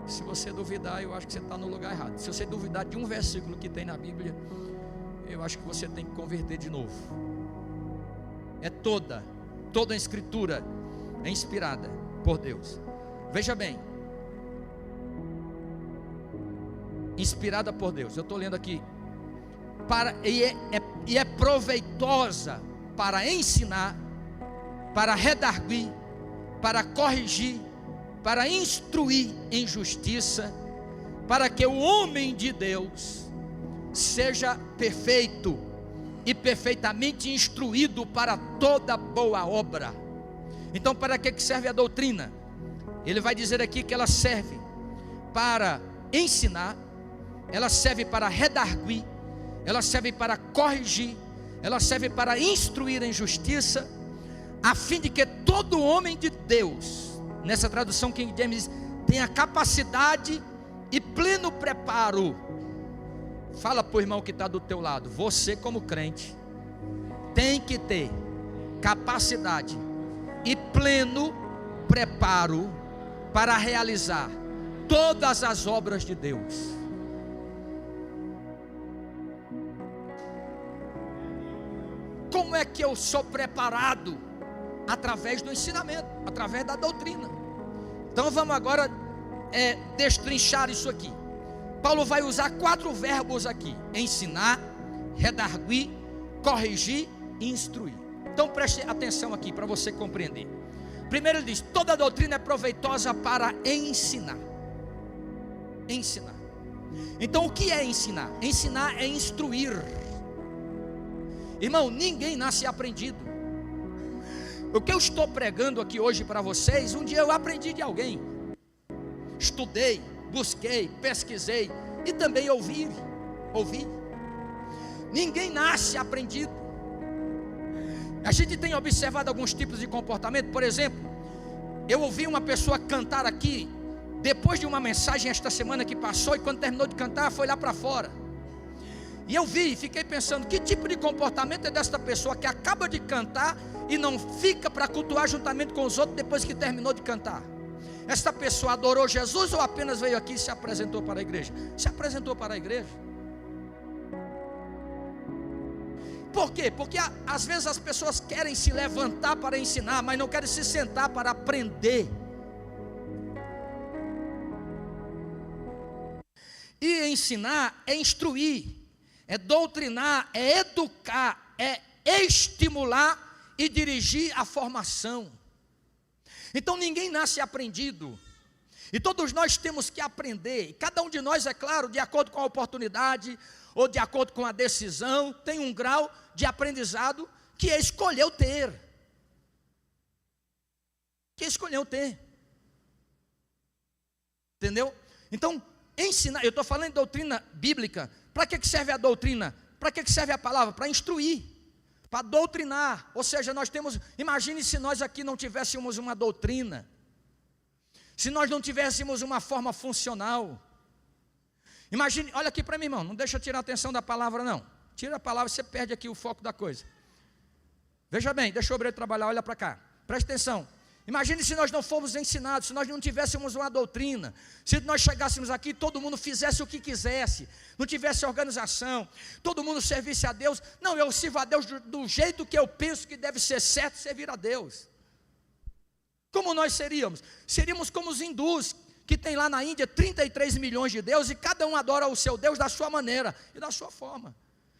Se você duvidar, eu acho que você está no lugar errado. Se você duvidar de um versículo que tem na Bíblia, eu acho que você tem que converter de novo. É toda a escritura é inspirada por Deus. Veja bem, inspirada por Deus. Eu estou lendo aqui. E é proveitosa para ensinar, para redarguir, para corrigir, para instruir em justiça, para que o homem de Deus seja perfeito e perfeitamente instruído para toda boa obra. Então, para que serve a doutrina? Ele vai dizer aqui que ela serve para ensinar, ela serve para redarguir, ela serve para corrigir, ela serve para instruir em justiça, a fim de que todo homem de Deus, nessa tradução King James, tenha capacidade e pleno preparo. Fala para o irmão que está do teu lado: você como crente tem que ter capacidade e pleno preparo para realizar todas as obras de Deus. Como é que eu sou preparado? Através do ensinamento, através da doutrina. Então vamos agora destrinchar isso aqui. Paulo vai usar 4 verbos aqui: ensinar, redarguir, corrigir e instruir. Então preste atenção aqui para você compreender. Primeiro ele diz: toda doutrina é proveitosa para ensinar. Ensinar. Então o que é ensinar? Ensinar é instruir. Irmão, ninguém nasce aprendido. O que eu estou pregando aqui hoje para vocês, um dia eu aprendi de alguém. Estudei, busquei, pesquisei e também ouvi. Ninguém nasce aprendido. A gente tem observado alguns tipos de comportamento. Por exemplo, eu ouvi uma pessoa cantar aqui depois de uma mensagem esta semana que passou, e quando terminou de cantar foi lá para fora. E eu vi e fiquei pensando: que tipo de comportamento é desta pessoa que acaba de cantar e não fica para cultuar juntamente com os outros depois que terminou de cantar? Esta pessoa adorou Jesus ou apenas veio aqui e se apresentou para a igreja? Se apresentou para a igreja. Por quê? Porque às vezes as pessoas querem se levantar para ensinar, mas não querem se sentar para aprender. E ensinar é instruir, é doutrinar, é educar, é estimular e dirigir a formação. Então ninguém nasce aprendido, e todos nós temos que aprender. E cada um de nós, é claro, de acordo com a oportunidade ou de acordo com a decisão, tem um grau de aprendizado que escolheu ter. Entendeu? Então, ensinar, eu estou falando de doutrina bíblica. Para que serve a doutrina? Para que serve a palavra? Para instruir, para doutrinar. Ou seja, nós temos, imagine se nós aqui não tivéssemos uma doutrina, se nós não tivéssemos uma forma funcional. Imagine, olha aqui para mim, irmão, não deixa eu tirar a atenção da palavra não. Tira a palavra, você perde aqui o foco da coisa. Veja bem, deixa o obreiro trabalhar, olha para cá, preste atenção. Imagine se nós não fomos ensinados, se nós não tivéssemos uma doutrina, se nós chegássemos aqui e todo mundo fizesse o que quisesse, não tivesse organização, todo mundo servisse a Deus. Não, eu sirvo a Deus do jeito que eu penso que deve ser certo servir a Deus. Como nós seríamos? Seríamos como os hindus, que tem lá na Índia 33 milhões de deuses, e cada um adora o seu Deus da sua maneira e da sua forma.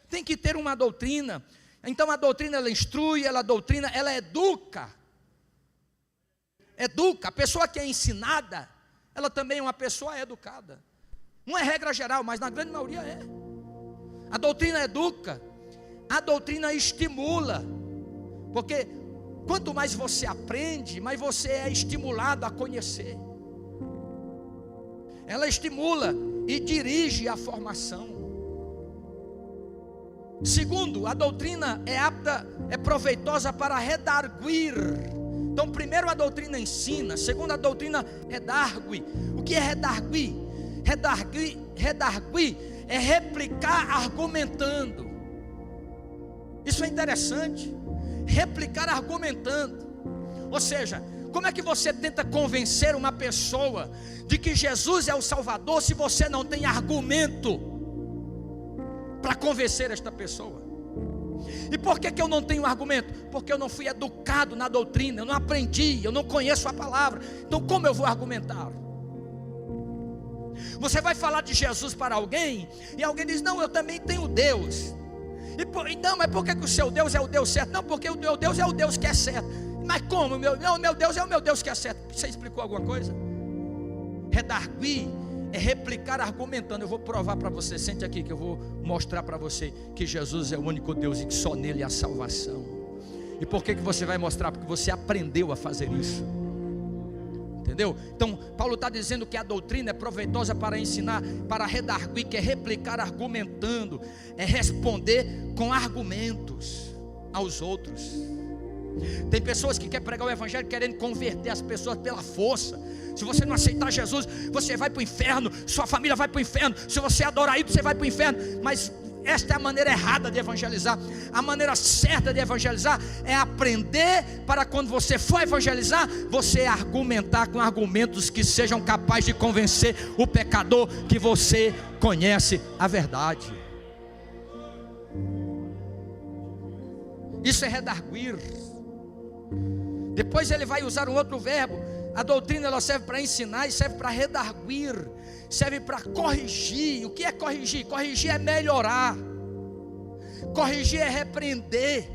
Tem que ter uma doutrina. Então a doutrina, ela instrui, ela doutrina, ela educa. A pessoa que é ensinada, ela também é uma pessoa educada. Não é regra geral, mas na grande maioria é. A doutrina educa, a doutrina estimula, porque quanto mais você aprende, mais você é estimulado a conhecer. ela estimula e dirige a formação. Segundo, a doutrina é apta, é proveitosa para redarguir. Então, primeiro a doutrina ensina, segundo a doutrina redargue. O que é redarguir? Redarguir é replicar argumentando. Isso é interessante. Replicar argumentando. Ou seja, como é que você tenta convencer uma pessoa de que Jesus é o Salvador se você não tem argumento para convencer esta pessoa? E por que eu não tenho argumento? Porque eu não fui educado na doutrina, eu não aprendi, eu não conheço a palavra. Então como eu vou argumentar? Você vai falar de Jesus para alguém e alguém diz: não, eu também tenho Deus. Não, mas por que o seu Deus é o Deus certo? Não, porque o meu Deus é o Deus que é certo. Mas como? Meu Deus é o meu Deus que é certo. Você explicou alguma coisa? Redarguir é replicar argumentando. Eu vou provar para você, sente aqui que eu vou mostrar para você que Jesus é o único Deus e que só nele há salvação. E por que você vai mostrar? Porque você aprendeu a fazer isso. Entendeu? Então Paulo está dizendo que a doutrina é proveitosa para ensinar, para redarguir, que é replicar argumentando, é responder com argumentos aos outros. Tem pessoas que querem pregar o evangelho querendo converter as pessoas pela força. Se você não aceitar Jesus, você vai para o inferno, sua família vai para o inferno. Se você adorar isso, você vai para o inferno. Mas esta é a maneira errada de evangelizar. A maneira certa de evangelizar é aprender para quando você for evangelizar, você argumentar com argumentos que sejam capazes de convencer o pecador que você conhece a verdade. Isso é redarguir. Depois ele vai usar um outro verbo. A doutrina ela serve para ensinar e serve para redarguir, serve para corrigir. O que é corrigir? Corrigir é melhorar. Corrigir é repreender.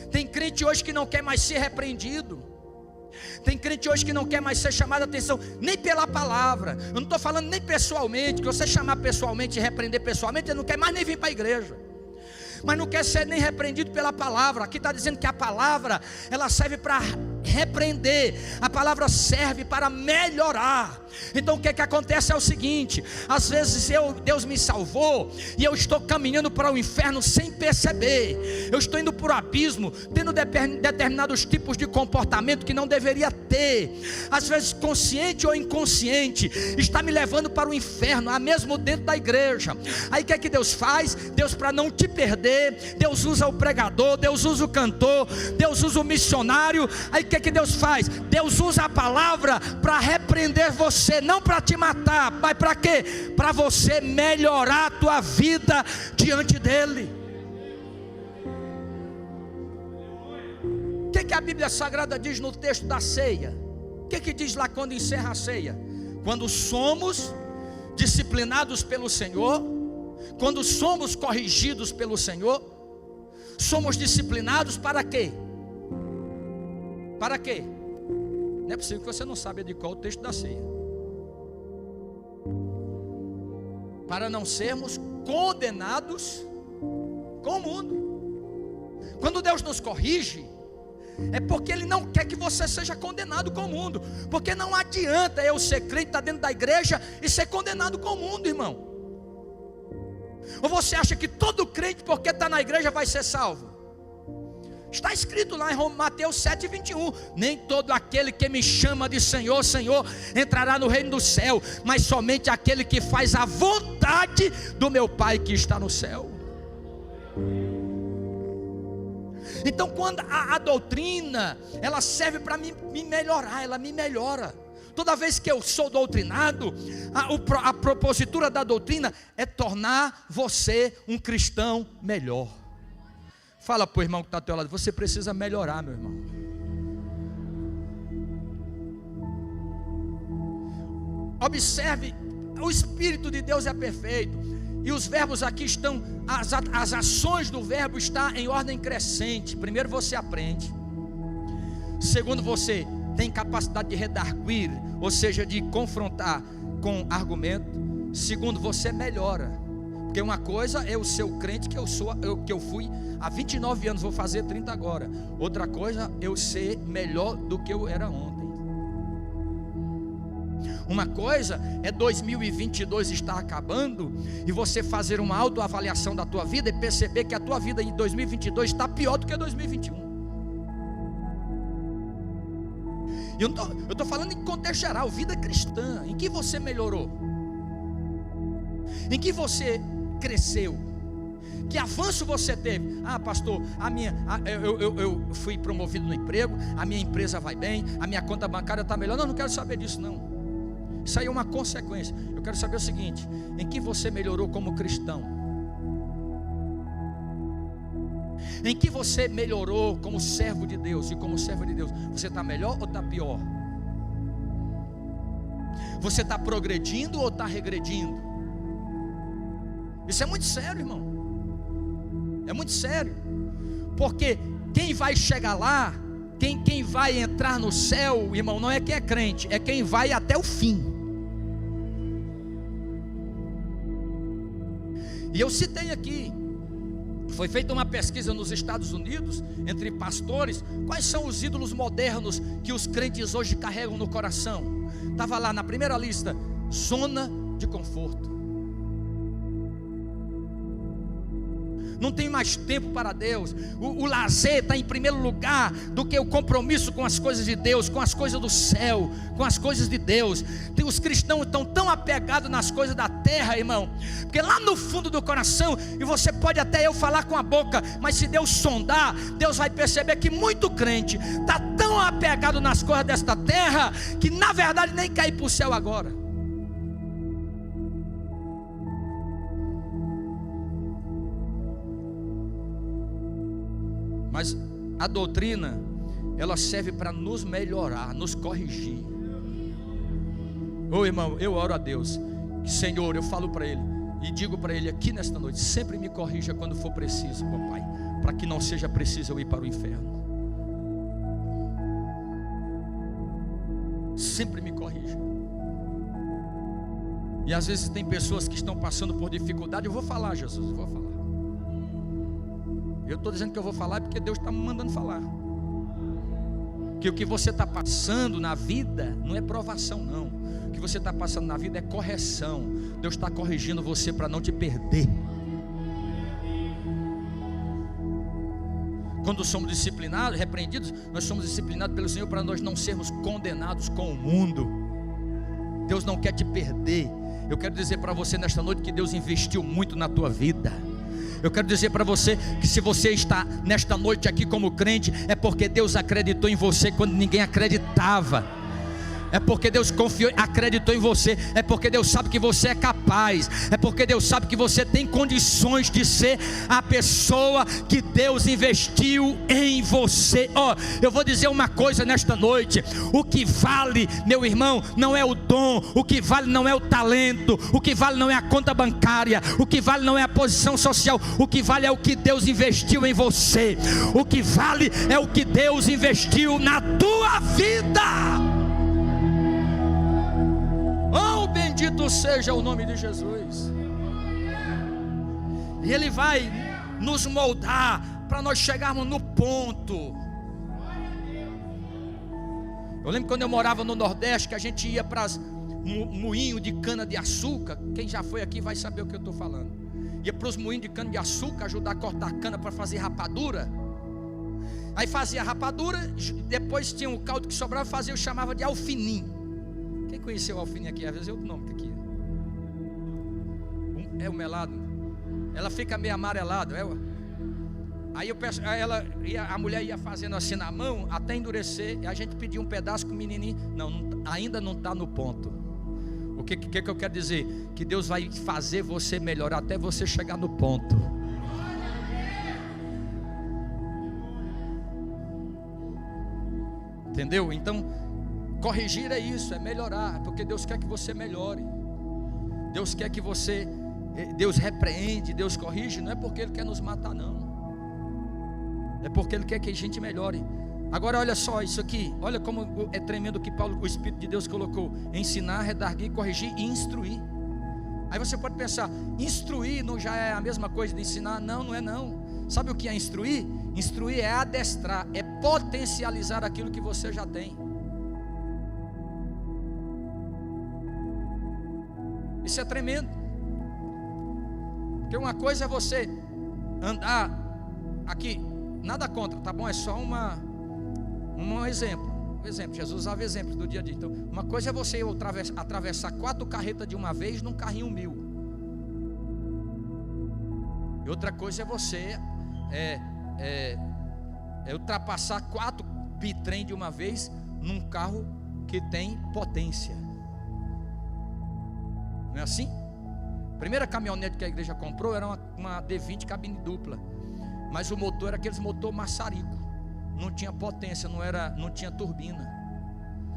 Tem crente hoje que não quer mais ser repreendido. Tem crente hoje que não quer mais ser chamado a atenção nem pela palavra. Eu não estou falando nem pessoalmente, que você chamar pessoalmente e repreender pessoalmente, ele não quer mais nem vir para a igreja. Mas não quer ser nem repreendido pela palavra. Aqui está dizendo que a palavra ela serve para repreender, a palavra serve para melhorar. Então o que acontece é o seguinte: às vezes Deus me salvou e eu estou caminhando para o inferno sem perceber. Eu estou indo para o abismo, tendo determinados tipos de comportamento que não deveria ter. Às vezes consciente ou inconsciente, está me levando para o inferno, há mesmo dentro da igreja. Aí o que Deus faz? Deus, para não te perder, Deus usa o pregador, Deus usa o cantor, Deus usa o missionário. Aí o que Deus faz? Deus usa a palavra para repreender você, não para te matar, mas para quê? Para você melhorar a tua vida diante dele. O que a Bíblia Sagrada diz no texto da ceia? O que diz lá quando encerra a ceia? Quando somos disciplinados pelo Senhor, quando somos corrigidos pelo Senhor, somos disciplinados para quê? Para quê? Não é possível que você não saiba de qual o texto da ceia. Para não sermos condenados com o mundo. Quando Deus nos corrige, é porque Ele não quer que você seja condenado com o mundo. Porque não adianta eu ser crente, estar dentro da igreja e ser condenado com o mundo, irmão. Ou você acha que todo crente, porque está na igreja, vai ser salvo? Está escrito lá em Mateus 7,21: nem todo aquele que me chama de Senhor, Senhor, entrará no reino do céu, mas somente aquele que faz a vontade do meu Pai que está no céu. Então quando a doutrina, ela serve para me melhorar, ela me melhora. Toda vez que eu sou doutrinado, a propositura da doutrina é tornar você um cristão melhor. Fala para o irmão que está ao teu lado: você precisa melhorar, meu irmão. Observe, o Espírito de Deus é perfeito. E os verbos aqui estão, as ações do verbo estão em ordem crescente. Primeiro você aprende. Segundo, você tem capacidade de redarguir, ou seja, de confrontar com argumento. Segundo, você melhora. Porque uma coisa é eu ser o crente que eu fui há 29 anos, vou fazer 30 agora. Outra coisa é eu ser melhor do que eu era ontem. Uma coisa é 2022 estar acabando e você fazer uma autoavaliação da tua vida e perceber que a tua vida em 2022 está pior do que 2021. Eu estou falando em contexto geral, vida cristã. Em que você melhorou? Em que você cresceu? Que avanço você teve? Ah, pastor, eu fui promovido no emprego, a minha empresa vai bem, a minha conta bancária está melhor. Não quero saber disso não. Isso aí é uma consequência. Eu quero saber o seguinte: em que você melhorou como cristão? Em que você melhorou como servo de Deus? E como servo de Deus, você está melhor ou está pior? Você está progredindo ou está regredindo? Isso é muito sério, irmão. É muito sério. Porque quem vai chegar lá, quem vai entrar no céu, irmão, não é quem é crente, é quem vai até o fim. E eu citei aqui, foi feita uma pesquisa nos Estados Unidos, entre pastores, quais são os ídolos modernos que os crentes hoje carregam no coração. Estava lá na primeira lista, zona de conforto. Não tem mais tempo para Deus. O lazer está em primeiro lugar do que o compromisso com as coisas de Deus, com as coisas do céu, com as coisas de Deus. Os cristãos estão tão apegados nas coisas da terra, irmão, porque lá no fundo do coração, e você pode até eu falar com a boca, mas se Deus sondar, Deus vai perceber que muito crente está tão apegado nas coisas desta terra, que na verdade nem quer ir para o céu agora. Mas a doutrina, ela serve para nos melhorar, nos corrigir. Ô irmão, eu oro a Deus, Senhor, eu falo para Ele e digo para Ele aqui nesta noite: sempre me corrija quando for preciso, papai, para que não seja preciso eu ir para o inferno. Sempre me corrija. E às vezes tem pessoas que estão passando por dificuldade. Eu vou falar, Jesus, eu vou falar. Eu estou dizendo que eu vou falar porque Deus está me mandando falar. Que o que você está passando na vida não é provação não. O que você está passando na vida é correção. Deus está corrigindo você para não te perder. Quando somos disciplinados, repreendidos, nós somos disciplinados pelo Senhor para nós não sermos condenados com o mundo. Deus não quer te perder. Eu quero dizer para você nesta noite que Deus investiu muito na tua vida. Eu quero dizer para você que se você está nesta noite aqui como crente, é porque Deus acreditou em você quando ninguém acreditava. É porque Deus confiou, acreditou em você. É porque Deus sabe que você é capaz. É porque Deus sabe que você tem condições de ser a pessoa que Deus investiu em você. Eu vou dizer uma coisa nesta noite: o que vale, meu irmão, não é o dom. O que vale não é o talento. O que vale não é a conta bancária. O que vale não é a posição social. O que vale é o que Deus investiu em você. O que vale é o que Deus investiu na tua vida. Oh, bendito seja o nome de Jesus. E Ele vai nos moldar para nós chegarmos no ponto. Eu lembro quando eu morava no Nordeste, que a gente ia para os moinhos de cana de açúcar. Quem já foi aqui vai saber o que eu estou falando. Ia para os moinhos de cana de açúcar, ajudar a cortar cana para fazer rapadura. Aí fazia rapadura, depois tinha um caldo que sobrava, fazia, eu chamava de alfinim. Quem conheceu o alfinim aqui? Às vezes é outro nome que aqui é o melado. Ela fica meio amarelada. Aí eu peço, a mulher ia fazendo assim na mão até endurecer. E a gente pedia um pedaço com o menininho. Ainda não está no ponto. O que eu quero dizer? Que Deus vai fazer você melhorar até você chegar no ponto. Entendeu? Então, corrigir é isso, é melhorar, porque Deus quer que você melhore. Deus quer que você, Deus repreende, Deus corrige, não é porque Ele quer nos matar não. É porque Ele quer que a gente melhore. Agora olha só isso aqui, olha como é tremendo o que Paulo, o Espírito de Deus colocou: ensinar, redarguir, corrigir e instruir. Aí você pode pensar, instruir não já é a mesma coisa de ensinar? Não, não é não. Sabe o que é instruir? Instruir é adestrar, é potencializar aquilo que você já tem. Isso é tremendo. Porque uma coisa é você andar aqui, nada contra, tá bom? É só um exemplo. Jesus usava exemplos do dia a dia. Então, uma coisa é você atravessar 4 carretas de uma vez num carrinho 1000. E outra coisa é você ultrapassar 4 bitrem de uma vez num carro que tem potência. Não é assim? A primeira caminhonete que a igreja comprou era uma D20 cabine dupla, mas o motor era aqueles motor maçarico, não tinha potência, não tinha turbina.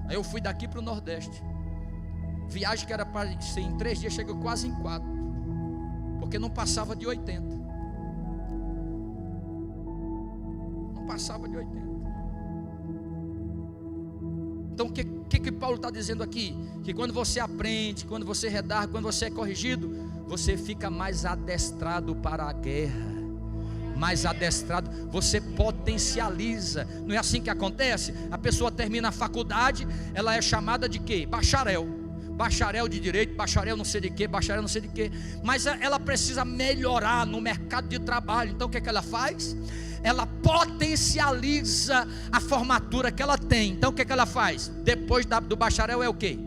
Aí eu fui daqui para o Nordeste, viagem que era para ser em 3 dias, chegou quase em 4, porque não passava de 80. Não passava de 80. Então o que Paulo está dizendo aqui? Que quando você aprende, quando você redarga, quando você é corrigido, você fica mais adestrado para a guerra. Mais adestrado, você potencializa. Não é assim que acontece? A pessoa termina a faculdade, ela é chamada de quê? Bacharel. Bacharel de direito, bacharel não sei de quê, bacharel não sei de quê. Mas ela precisa melhorar no mercado de trabalho. Então o que ela faz? Ela potencializa a formatura que ela tem. Então o que ela faz? Depois do bacharel é o quê?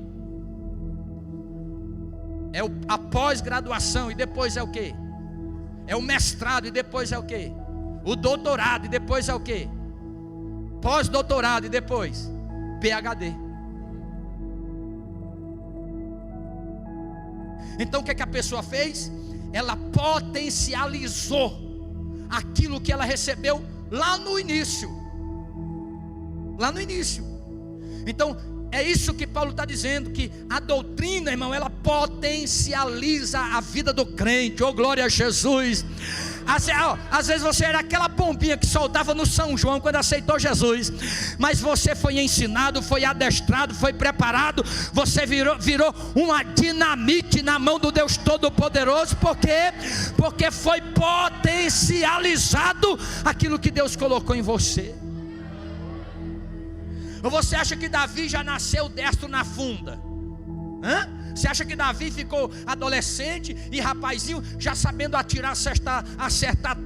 É a pós-graduação. E depois é o quê? É o mestrado. E depois é o quê? O doutorado. E depois é o quê? Pós-doutorado. E depois PhD. Então o que a pessoa fez? Ela potencializou aquilo que ela recebeu lá no início. Lá no início. Então é isso que Paulo está dizendo, que a doutrina, irmão, ela potencializa a vida do crente. Oh, glória a Jesus. Às vezes você era aquela bombinha que soltava no São João quando aceitou Jesus, mas você foi ensinado, foi adestrado, foi preparado, você virou uma dinamite na mão do Deus Todo-Poderoso. Por quê? Porque foi potencializado aquilo que Deus colocou em você. Ou você acha que Davi já nasceu destro na funda? Você acha que Davi ficou adolescente e rapazinho já sabendo acertar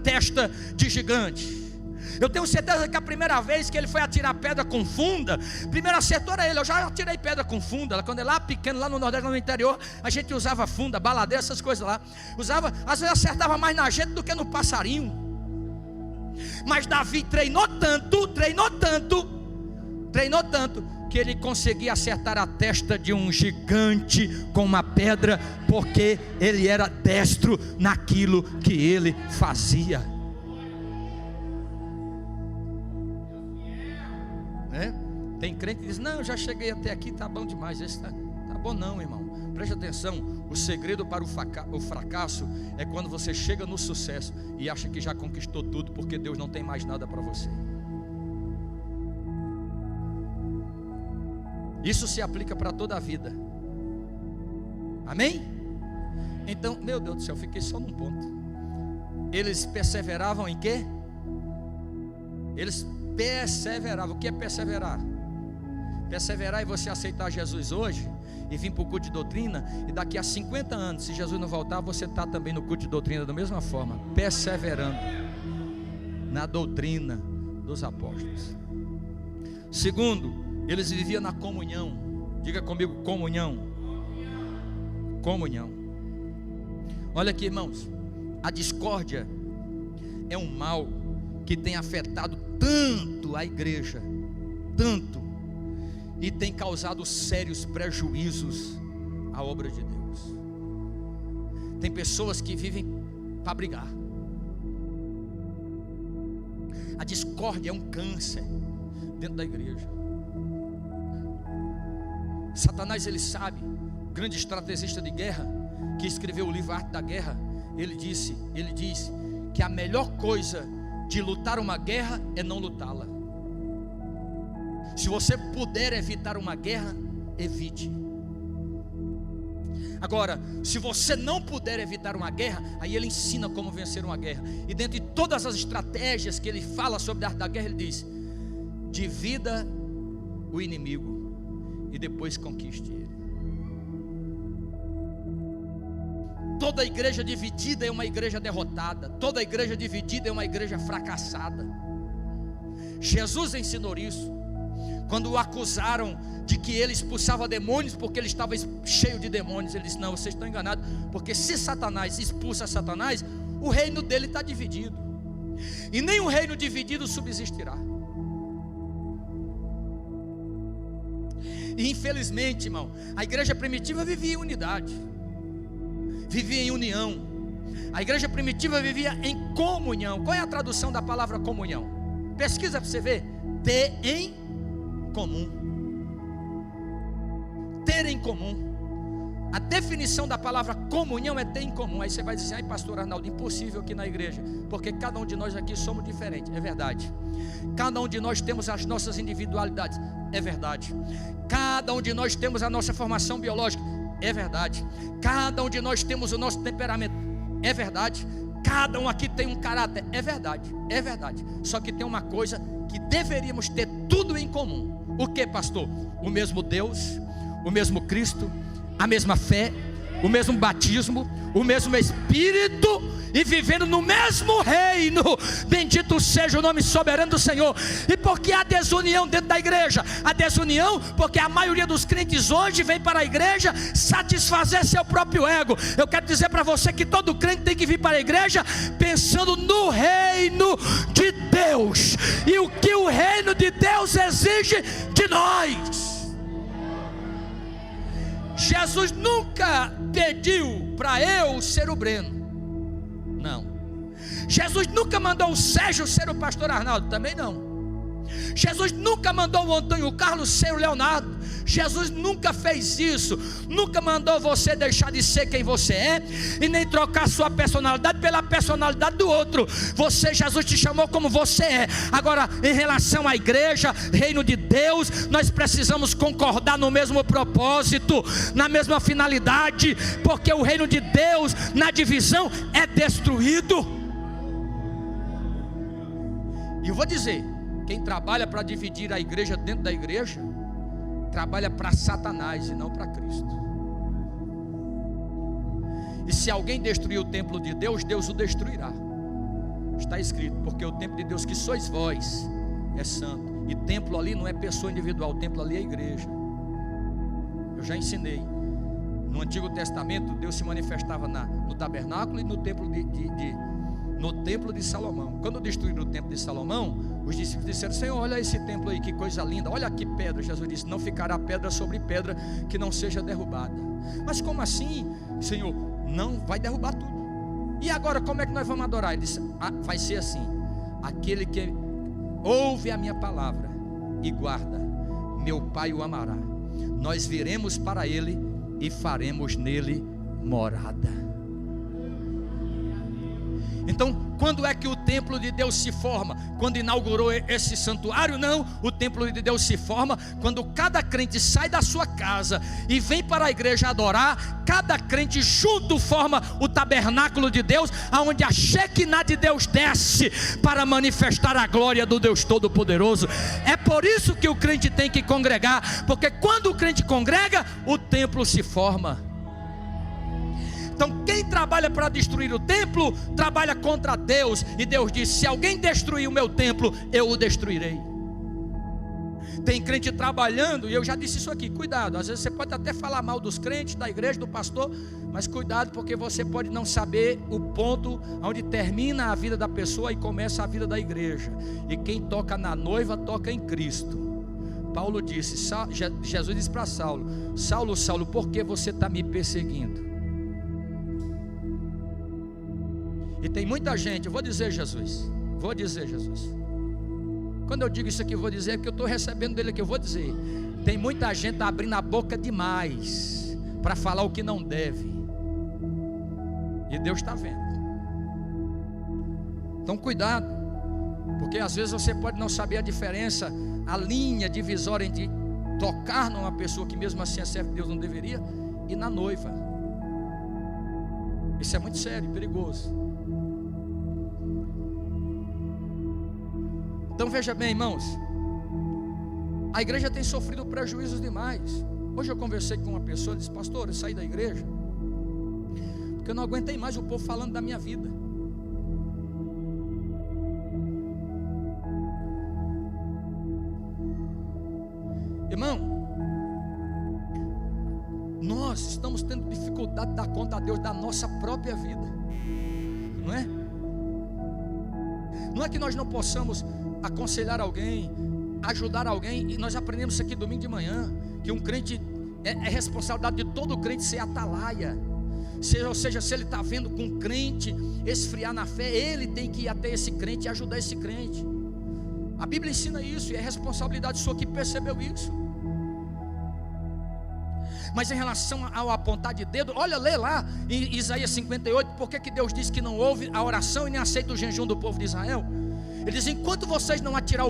testa de gigante? Eu tenho certeza que a primeira vez que ele foi atirar pedra com funda, primeiro acertou era ele. Eu já atirei pedra com funda, quando eu lá pequeno, lá no Nordeste, lá no interior, a gente usava funda, baladeira, essas coisas lá. Usava, às vezes acertava mais na gente do que no passarinho. Mas Davi treinou tanto, que ele conseguia acertar a testa de um gigante com uma pedra, porque ele era destro naquilo que ele fazia. Tem crente que diz: não, eu já cheguei até aqui, tá bom demais. Esse tá bom não, irmão. Preste atenção, o segredo para o fracasso é quando você chega no sucesso e acha que já conquistou tudo, porque Deus não tem mais nada para você. Isso se aplica para toda a vida. Amém? Então, meu Deus do céu, fiquei só num ponto. Eles perseveravam em quê? Eles perseveravam. O que é perseverar? Perseverar é você aceitar Jesus hoje e vir para o culto de doutrina, e daqui a 50 anos, se Jesus não voltar, você está também no culto de doutrina da mesma forma, perseverando na doutrina dos apóstolos. Segundo, eles viviam na comunhão. Diga comigo, comunhão. Comunhão. Olha aqui, irmãos, a discórdia é um mal que tem afetado tanto a igreja, tanto, e tem causado sérios prejuízos à obra de Deus. Tem pessoas que vivem para brigar. A discórdia é um câncer dentro da igreja. Satanás, ele sabe, grande estrategista de guerra, que escreveu o livro Arte da Guerra, ele diz que a melhor coisa de lutar uma guerra é não lutá-la. Se você puder evitar uma guerra, evite. Agora, se você não puder evitar uma guerra, aí ele ensina como vencer uma guerra. E dentre todas as estratégias que ele fala sobre a arte da guerra, ele diz: divida o inimigo e depois conquiste ele. Toda igreja dividida é uma igreja derrotada. Toda igreja dividida é uma igreja fracassada. Jesus ensinou isso. Quando o acusaram de que ele expulsava demônios porque ele estava cheio de demônios, ele disse: não, vocês estão enganados, porque se Satanás expulsa Satanás, o reino dele está dividido, e nem um reino dividido subsistirá. E infelizmente, irmão, a igreja primitiva vivia em unidade, vivia em união. A igreja primitiva vivia em comunhão. Qual é a tradução da palavra comunhão? Pesquisa para você ver. Ter em comum. Ter em comum. A definição da palavra comunhão é ter em comum. Aí você vai dizer: ai, pastor Arnaldo, impossível aqui na igreja, porque cada um de nós aqui somos diferentes. É verdade. Cada um de nós temos as nossas individualidades. É verdade. Cada um de nós temos a nossa formação biológica. É verdade. Cada um de nós temos o nosso temperamento. É verdade. Cada um aqui tem um caráter. É verdade. É verdade. Só que tem uma coisa que deveríamos ter tudo em comum. O que, pastor? O mesmo Deus, o mesmo Cristo, a mesma fé, o mesmo batismo, o mesmo Espírito, e vivendo no mesmo reino. Bendito seja o nome soberano do Senhor. E por que a desunião dentro da igreja? A desunião porque a maioria dos crentes hoje vem para a igreja satisfazer seu próprio ego. Eu quero dizer para você que todo crente tem que vir para a igreja pensando no reino de Deus, e o que o reino de Deus exige de nós. Jesus nunca pediu para eu ser o Breno, não. Jesus nunca mandou o Sérgio ser o pastor Arnaldo, também não. Jesus nunca mandou o Antônio Carlos ser o Leonardo. Jesus nunca fez isso. Nunca mandou você deixar de ser quem você é, e nem trocar sua personalidade pela personalidade do outro. Jesus te chamou como você é. Agora, em relação à igreja, reino de Deus, nós precisamos concordar no mesmo propósito, na mesma finalidade, porque o reino de Deus na divisão é destruído. E eu vou dizer: quem trabalha para dividir a igreja dentro da igreja, trabalha para Satanás e não para Cristo. E se alguém destruir o templo de Deus, Deus o destruirá. Está escrito: porque o templo de Deus que sois vós é santo. E templo ali não é pessoa individual, o templo ali é igreja. Eu já ensinei. No Antigo Testamento, Deus se manifestava no tabernáculo e no templo de Salomão. Quando destruíram o templo de Salomão, os discípulos disseram: Senhor, olha esse templo aí, que coisa linda, olha que pedra. Jesus disse: não ficará pedra sobre pedra que não seja derrubada. Mas como assim, Senhor? Não, vai derrubar tudo. E agora como é que nós vamos adorar? Ele disse: vai ser assim: aquele que ouve a minha palavra e guarda, meu Pai o amará. Nós viremos para ele e faremos nele morada. Então, quando é que o templo de Deus se forma? Quando inaugurou esse santuário? Não, o templo de Deus se forma quando cada crente sai da sua casa e vem para a igreja adorar. Cada crente junto forma o tabernáculo de Deus, aonde a Shekinah de Deus desce para manifestar a glória do Deus Todo-Poderoso. É por isso que o crente tem que congregar, porque quando o crente congrega, o templo se forma. Então quem trabalha para destruir o templo, trabalha contra Deus. E Deus disse: se alguém destruir o meu templo, eu o destruirei. Tem crente trabalhando, e eu já disse isso aqui: cuidado, às vezes você pode até falar mal dos crentes, da igreja, do pastor, mas cuidado, porque você pode não saber o ponto onde termina a vida da pessoa e começa a vida da igreja. E quem toca na noiva, toca em Cristo. Paulo disse, Jesus disse para Saulo: Saulo, Saulo, por que você está me perseguindo? E tem muita gente, eu vou dizer Jesus, quando eu digo isso aqui, eu vou dizer que eu estou recebendo dele aqui, eu vou dizer, tem muita gente abrindo a boca demais para falar o que não deve, e Deus está vendo. Então cuidado, porque às vezes você pode não saber a diferença, a linha divisória entre tocar numa pessoa que mesmo assim é servo de Deus, não deveria, e na noiva. Isso é muito sério e perigoso. Então veja bem, irmãos, a igreja tem sofrido prejuízos demais. Hoje eu conversei com uma pessoa, disse: pastor, eu saí da igreja porque eu não aguentei mais o povo falando da minha vida. Irmão, nós estamos tendo dificuldade de dar conta a Deus da nossa própria vida, não é? Não é que nós não possamos aconselhar alguém, ajudar alguém, e nós aprendemos isso aqui domingo de manhã, que um crente é responsabilidade de todo crente ser atalaia. Ou seja, se ele está vendo com um crente esfriar na fé, ele tem que ir até esse crente e ajudar esse crente. A Bíblia ensina isso, e é responsabilidade sua que percebeu isso. Mas em relação ao apontar de dedo, olha, lê lá em Isaías 58, por que Deus diz que não ouve a oração e nem aceita o jejum do povo de Israel? Ele diz: enquanto vocês não tirar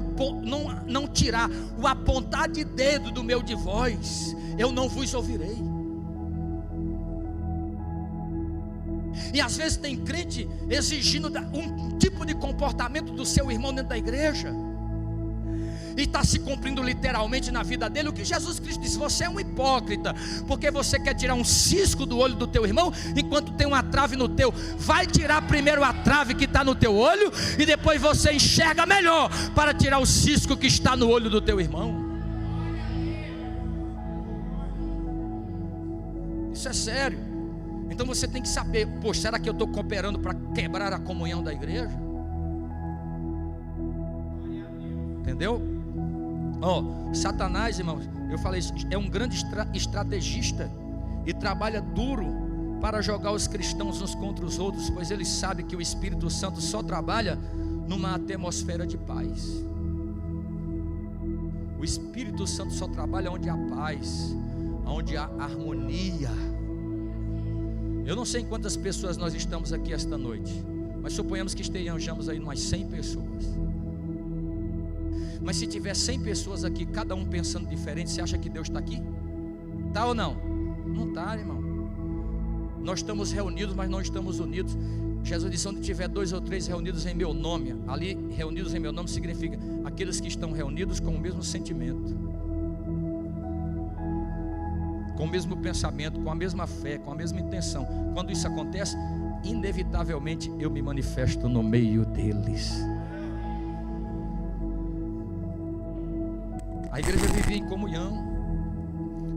o apontar de dedo do meu de vós, eu não vos ouvirei. E às vezes tem crente exigindo um tipo de comportamento do seu irmão dentro da igreja, e está se cumprindo literalmente na vida dele o que Jesus Cristo disse: você é um hipócrita, porque você quer tirar um cisco do olho do teu irmão, enquanto tem uma trave no teu. Vai tirar primeiro a trave que está no teu olho, e depois você enxerga melhor para tirar o cisco que está no olho do teu irmão. Isso é sério. Então você tem que saber: poxa, será que eu estou cooperando para quebrar a comunhão da igreja? Entendeu? Satanás, irmãos, eu falei isso, é um grande estrategista, e trabalha duro para jogar os cristãos uns contra os outros, pois ele sabe que o Espírito Santo só trabalha numa atmosfera de paz. O Espírito Santo só trabalha onde há paz, onde há harmonia. Eu não sei em quantas pessoas nós estamos aqui esta noite, mas suponhamos que estejamos aí umas 100 pessoas. Mas se tiver 100 pessoas aqui, cada um pensando diferente, você acha que Deus está aqui? Está ou não? Não está, irmão. Nós estamos reunidos, mas não estamos unidos. Jesus disse: onde tiver 2 ou 3 reunidos em meu nome, ali reunidos em meu nome significa aqueles que estão reunidos com o mesmo sentimento, com o mesmo pensamento, com a mesma fé, com a mesma intenção. Quando isso acontece, inevitavelmente eu me manifesto no meio deles. A igreja vivia em comunhão,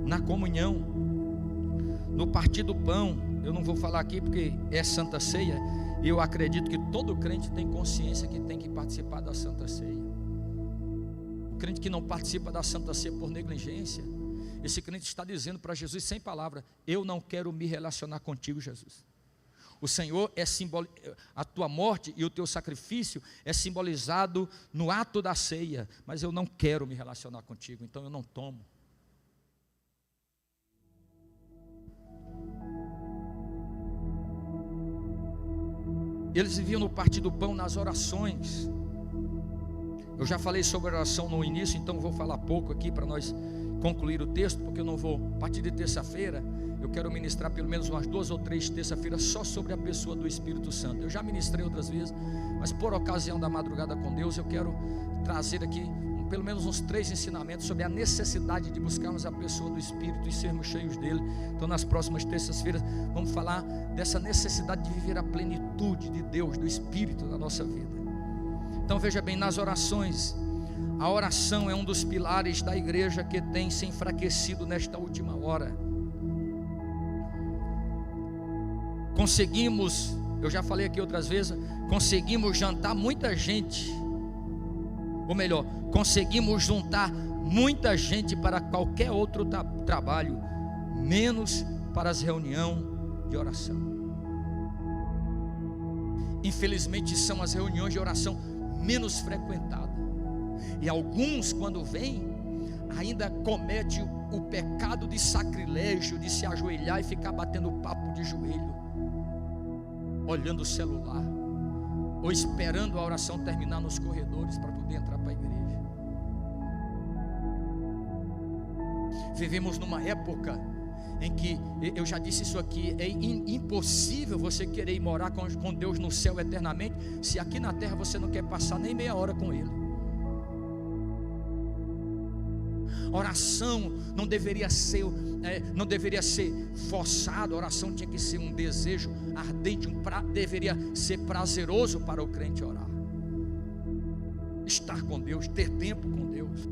na comunhão, no partir do pão. Eu não vou falar aqui porque é Santa Ceia, e eu acredito que todo crente tem consciência que tem que participar da Santa Ceia. O crente que não participa da Santa Ceia por negligência, esse crente está dizendo para Jesus sem palavra: eu não quero me relacionar contigo, Jesus. O Senhor a tua morte e o teu sacrifício é simbolizado no ato da ceia, mas eu não quero me relacionar contigo, então eu não tomo. Eles viviam no partir do pão, nas orações. Eu já falei sobre oração no início, então vou falar pouco aqui para nós concluir o texto, porque eu não vou, a partir de terça-feira, eu quero ministrar pelo menos umas 2 ou 3 terça-feiras só sobre a pessoa do Espírito Santo. Eu já ministrei outras vezes, mas por ocasião da madrugada com Deus, eu quero trazer aqui pelo menos uns 3 ensinamentos sobre a necessidade de buscarmos a pessoa do Espírito e sermos cheios dele. Então nas próximas terças-feiras vamos falar dessa necessidade de viver a plenitude de Deus, do Espírito na nossa vida. Então veja bem, nas orações, a oração é um dos pilares da igreja que tem se enfraquecido nesta última hora. Conseguimos, eu já falei aqui outras vezes, conseguimos jantar muita gente, ou melhor, conseguimos juntar muita gente para qualquer outro trabalho, menos para as reuniões de oração. Infelizmente são as reuniões de oração menos frequentadas, e alguns, quando vêm, ainda cometem o pecado de sacrilégio, de se ajoelhar e ficar batendo papo de joelho, olhando o celular, ou esperando a oração terminar nos corredores para poder entrar para a igreja. Vivemos numa época em que, eu já disse isso aqui, é impossível você querer ir morar com Deus no céu eternamente, se aqui na terra você não quer passar nem meia hora com Ele. Oração não deveria ser forçado. A oração tinha que ser um desejo ardente, deveria ser prazeroso para o crente orar. Estar com Deus, ter tempo com Deus.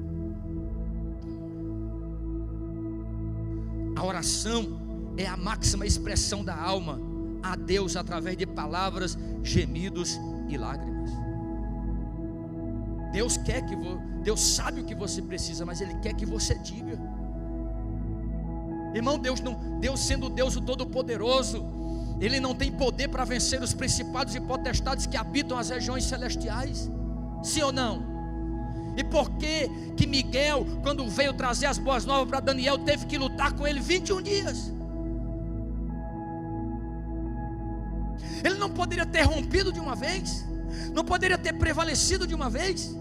A oração é a máxima expressão da alma a Deus através de palavras, gemidos e lágrimas. Deus sabe o que você precisa, mas Ele quer que você diga. Irmão, Deus sendo Deus o Todo-Poderoso, Ele não tem poder para vencer os principados e potestades que habitam as regiões celestiais? Sim ou não? E por que Miguel, quando veio trazer as boas novas para Daniel, teve que lutar com ele 21 dias? Ele não poderia ter rompido de uma vez, não poderia ter prevalecido de uma vez,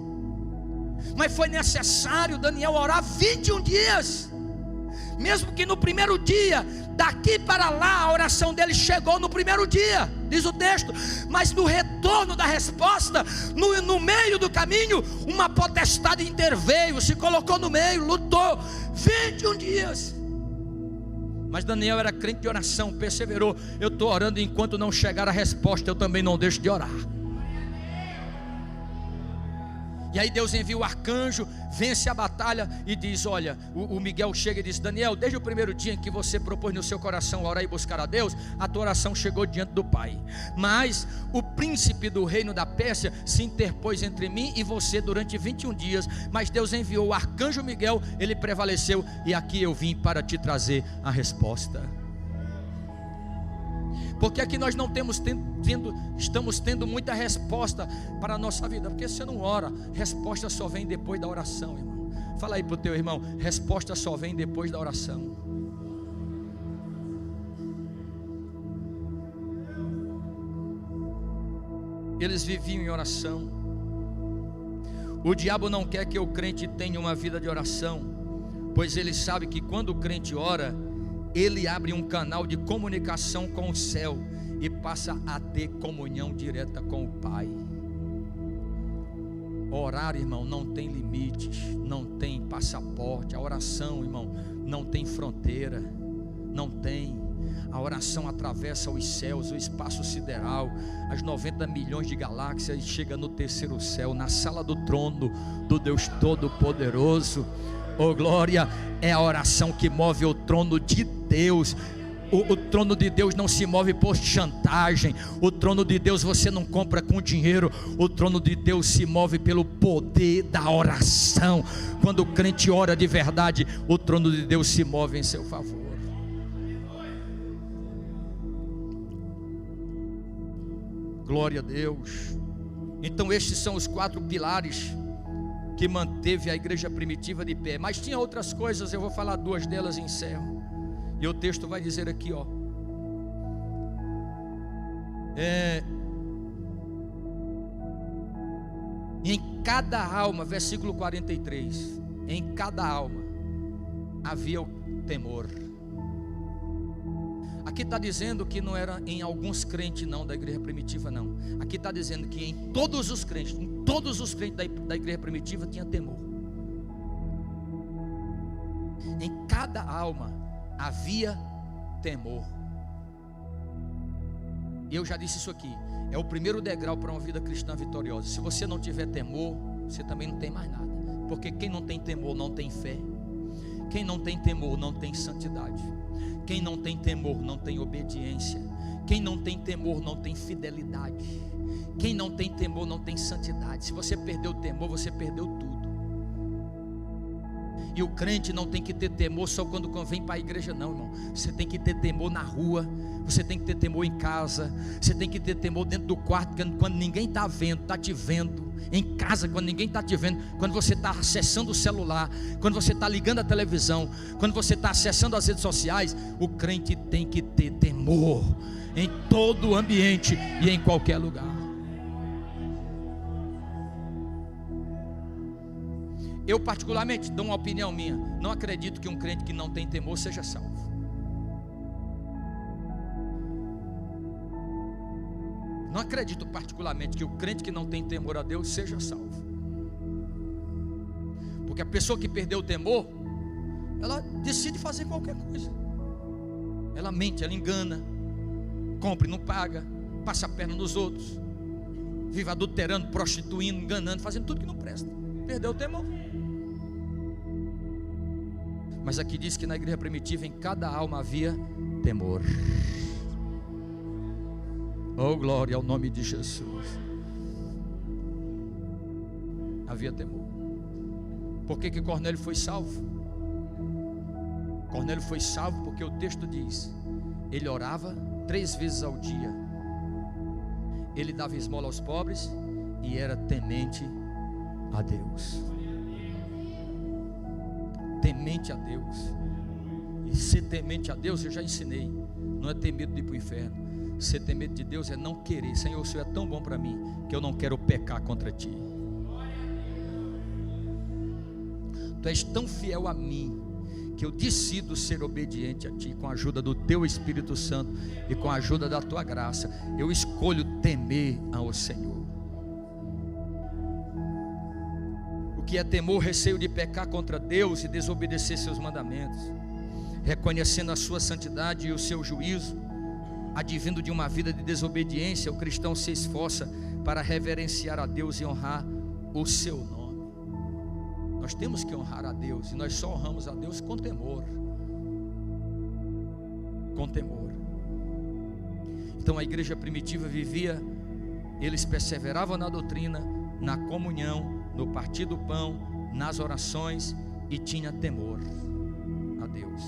mas foi necessário Daniel orar 21 dias. Mesmo que no primeiro dia, daqui para lá, a oração dele chegou no primeiro dia, diz o texto, mas no retorno da resposta, no meio do caminho, uma potestade interveio, se colocou no meio, lutou 21 dias. Mas Daniel era crente de oração, perseverou. Eu estou orando, enquanto não chegar a resposta, eu também não deixo de orar. E aí Deus envia o arcanjo, vence a batalha e diz: olha, o Miguel chega e diz: Daniel, desde o primeiro dia em que você propôs no seu coração orar e buscar a Deus, a tua oração chegou diante do Pai. Mas o príncipe do reino da Pérsia se interpôs entre mim e você durante 21 dias. Mas Deus enviou o arcanjo Miguel, ele prevaleceu, e aqui eu vim para te trazer a resposta. Porque aqui nós não estamos tendo muita resposta para a nossa vida, porque você não ora, resposta só vem depois da oração, irmão. Fala aí para o teu irmão: resposta só vem depois da oração. Eles viviam em oração. O diabo não quer que o crente tenha uma vida de oração, pois ele sabe que quando o crente ora, ele abre um canal de comunicação com o céu e passa a ter comunhão direta com o Pai. Orar, irmão, não tem limites, não tem passaporte. A oração, irmão, não tem fronteira, não tem. A oração atravessa os céus, o espaço sideral, as 90 milhões de galáxias, e chega no terceiro céu, na sala do trono do Deus Todo-Poderoso. Oh glória, é a oração que move o trono de Deus. O trono de Deus não se move por chantagem. O trono de Deus você não compra com dinheiro. O trono de Deus se move pelo poder da oração. Quando o crente ora de verdade, o trono de Deus se move em seu favor. Glória a Deus. Então estes são os 4 pilares que manteve a igreja primitiva de pé. Mas tinha outras coisas, eu vou falar 2 delas e encerro. E o texto vai dizer aqui, ó. Em cada alma, versículo 43, em cada alma havia o temor. Aqui está dizendo que não era em alguns crentes não, da igreja primitiva não. Aqui está dizendo que em todos os crentes da igreja primitiva tinha temor. Em cada alma havia temor. E eu já disse isso aqui, é o primeiro degrau para uma vida cristã vitoriosa. Se você não tiver temor, você também não tem mais nada. Porque quem não tem temor não tem fé. Quem não tem temor não tem santidade. Quem não tem temor não tem obediência. Quem não tem temor não tem fidelidade. Quem não tem temor não tem santidade. Se você perdeu o temor, você perdeu tudo. E o crente não tem que ter temor só quando vem para a igreja não, irmão. Você tem que ter temor na rua, você tem que ter temor em casa, você tem que ter temor dentro do quarto, quando ninguém está vendo, está te vendo. Em casa, quando ninguém está te vendo, quando você está acessando o celular, quando você está ligando a televisão, quando você está acessando as redes sociais, o crente tem que ter temor em todo o ambiente e em qualquer lugar. Eu particularmente dou uma opinião minha, não acredito que um crente que não tem temor seja salvo. Não acredito particularmente que o crente que não tem temor a Deus seja salvo. Porque a pessoa que perdeu o temor, ela decide fazer qualquer coisa. Ela mente, ela engana, compra e não paga, passa a perna nos outros, vive adulterando, prostituindo, enganando, fazendo tudo que não presta. Perdeu o temor. Mas aqui diz que na igreja primitiva, em cada alma havia temor. Oh, glória ao nome de Jesus. Havia temor. Por que Cornélio foi salvo? Cornélio foi salvo porque o texto diz: ele orava 3 vezes ao dia, ele dava esmola aos pobres e era temente a Deus. Temente a Deus. E ser temente a Deus, eu já ensinei, não é ter medo de ir para o inferno. Ser temente de Deus é não querer: Senhor, o Senhor é tão bom para mim que eu não quero pecar contra Ti. Tu és tão fiel a mim que eu decido ser obediente a Ti, com a ajuda do Teu Espírito Santo e com a ajuda da Tua graça. Eu escolho temer ao Senhor. O que é temor? Receio de pecar contra Deus e desobedecer seus mandamentos. Reconhecendo a sua santidade e o seu juízo, advindo de uma vida de desobediência, o cristão se esforça para reverenciar a Deus e honrar o seu nome. Nós temos que honrar a Deus, e nós só honramos a Deus com temor. Com temor. Então a igreja primitiva vivia, eles perseveravam na doutrina, na comunhão, no partir do pão, nas orações, e tinha temor a Deus.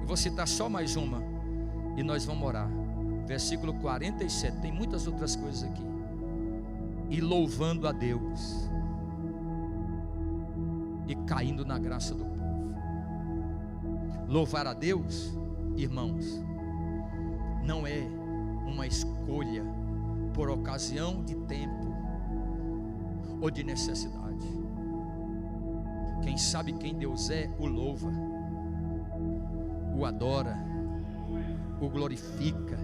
Eu vou citar só mais uma e nós vamos orar. Versículo 47, tem muitas outras coisas aqui. E louvando a Deus e caindo na graça do povo. Louvar a Deus, irmãos, não é uma escolha por ocasião de tempo ou de necessidade. Quem sabe quem Deus é, o louva, o adora, o glorifica.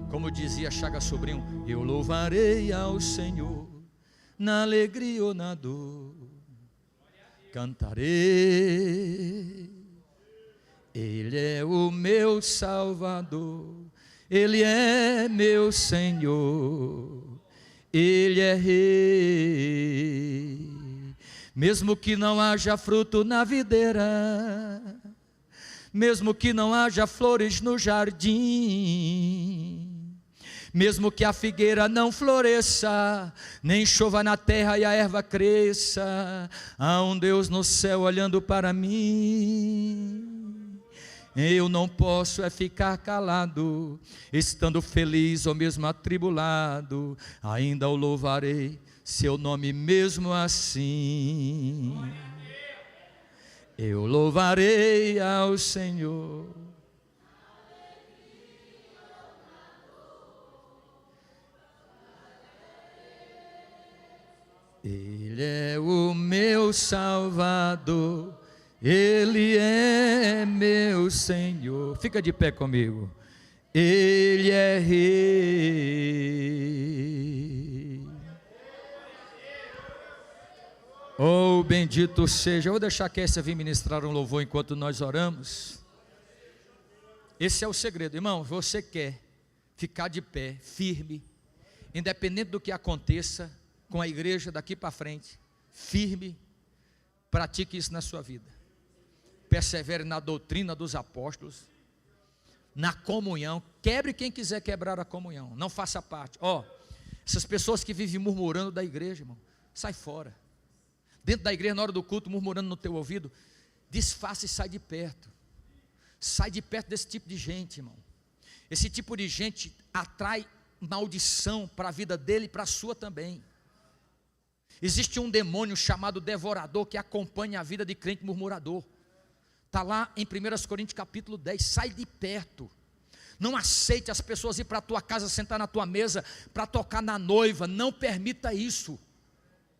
Como dizia Chagas Sobrinho: eu louvarei ao Senhor na alegria ou na dor, cantarei. Ele é o meu Salvador, Ele é meu Senhor, Ele é Rei. Mesmo que não haja fruto na videira, mesmo que não haja flores no jardim, mesmo que a figueira não floresça, nem chova na terra e a erva cresça, há um Deus no céu olhando para mim. Eu não posso é ficar calado, estando feliz ou mesmo atribulado, ainda o louvarei, seu nome mesmo assim. Eu louvarei ao Senhor. Ele é o meu Salvador, Ele é meu Senhor. Fica de pé comigo. Ele é Rei. Oh, bendito seja. Eu vou deixar a Kessia vir ministrar um louvor enquanto nós oramos. Esse é o segredo, irmão. Você quer ficar de pé, firme, independente do que aconteça com a igreja daqui para frente, firme, pratique isso na sua vida. Persevere na doutrina dos apóstolos, na comunhão. Quebre quem quiser quebrar a comunhão, não faça parte. Essas pessoas que vivem murmurando da igreja, irmão, sai fora. Dentro da igreja, na hora do culto, murmurando no teu ouvido, desfaça e sai de perto. Sai de perto desse tipo de gente, irmão. Esse tipo de gente atrai maldição para a vida dele e para a sua também. Existe um demônio chamado devorador que acompanha a vida de crente murmurador. Está lá em 1 Coríntios capítulo 10, sai de perto. Não aceite as pessoas ir para a tua casa, sentar na tua mesa, para tocar na noiva. Não permita isso,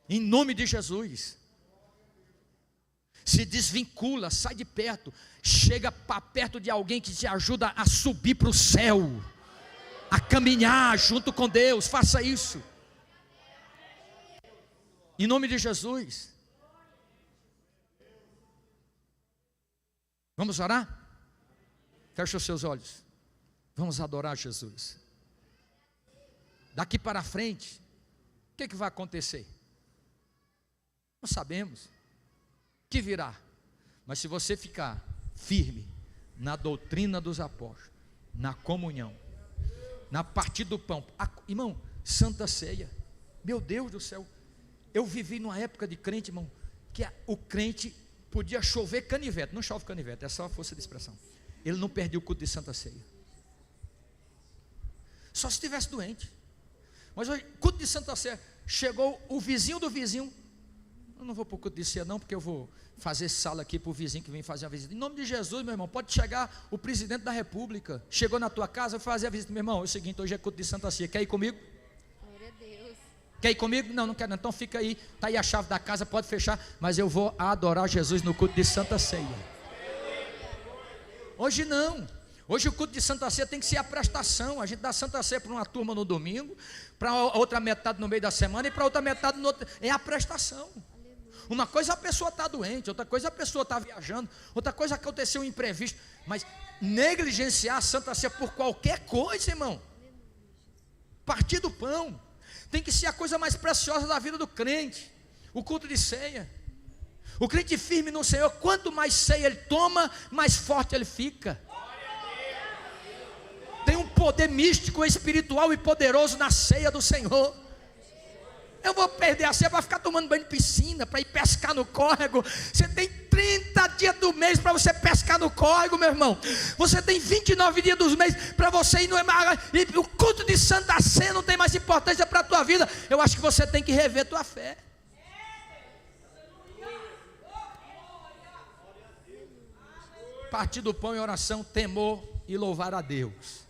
em nome de Jesus. Se desvincula, sai de perto. Chega para perto de alguém que te ajuda a subir para o céu, a caminhar junto com Deus. Faça isso, em nome de Jesus. Vamos orar? Feche os seus olhos. Vamos adorar Jesus. Daqui para frente, o que vai acontecer? Não sabemos. O que virá? Mas se você ficar firme na doutrina dos apóstolos, na comunhão, na partir do pão, irmão, Santa Ceia, meu Deus do céu, eu vivi numa época de crente, irmão, que o crente podia chover canivete. Não chove canivete, é só a força de expressão. Ele não perdia o culto de Santa Ceia, só se estivesse doente. Mas hoje, culto de Santa Ceia, chegou o vizinho do vizinho. Eu não vou para o culto de ceia não, porque eu vou fazer sala aqui para o vizinho que vem fazer uma visita. Em nome de Jesus, meu irmão, pode chegar o presidente da república, chegou na tua casa, vai fazer a visita. Meu irmão, é o seguinte, hoje é culto de Santa Ceia, quer ir comigo? Glória a Deus. Quer ir comigo? Não, não quero não, então fica aí, está aí a chave da casa, pode fechar, mas eu vou adorar Jesus no culto de Santa Ceia. Hoje não. Hoje o culto de Santa Ceia tem que ser a prestação. A gente dá Santa Ceia para uma turma no domingo, para outra metade no meio da semana, e para outra metade no outro. É a prestação. Uma coisa a pessoa está doente, outra coisa a pessoa está viajando, outra coisa aconteceu um imprevisto. Mas negligenciar a Santa Ceia por qualquer coisa, irmão, partir do pão, tem que ser a coisa mais preciosa da vida do crente. O culto de ceia. O crente firme no Senhor, quanto mais ceia ele toma, mais forte ele fica. Tem um poder místico, espiritual e poderoso na ceia do Senhor. Eu vou perder a ceia para ficar tomando banho de piscina, para ir pescar no córrego. Você tem 30 dias do mês para você pescar no córrego, meu irmão. Você tem 29 dias dos meses para você ir no mar. E o culto de Santa Ceia não tem mais importância para a tua vida. Eu acho que você tem que rever tua fé. Partir do pão em oração, temor e louvar a Deus.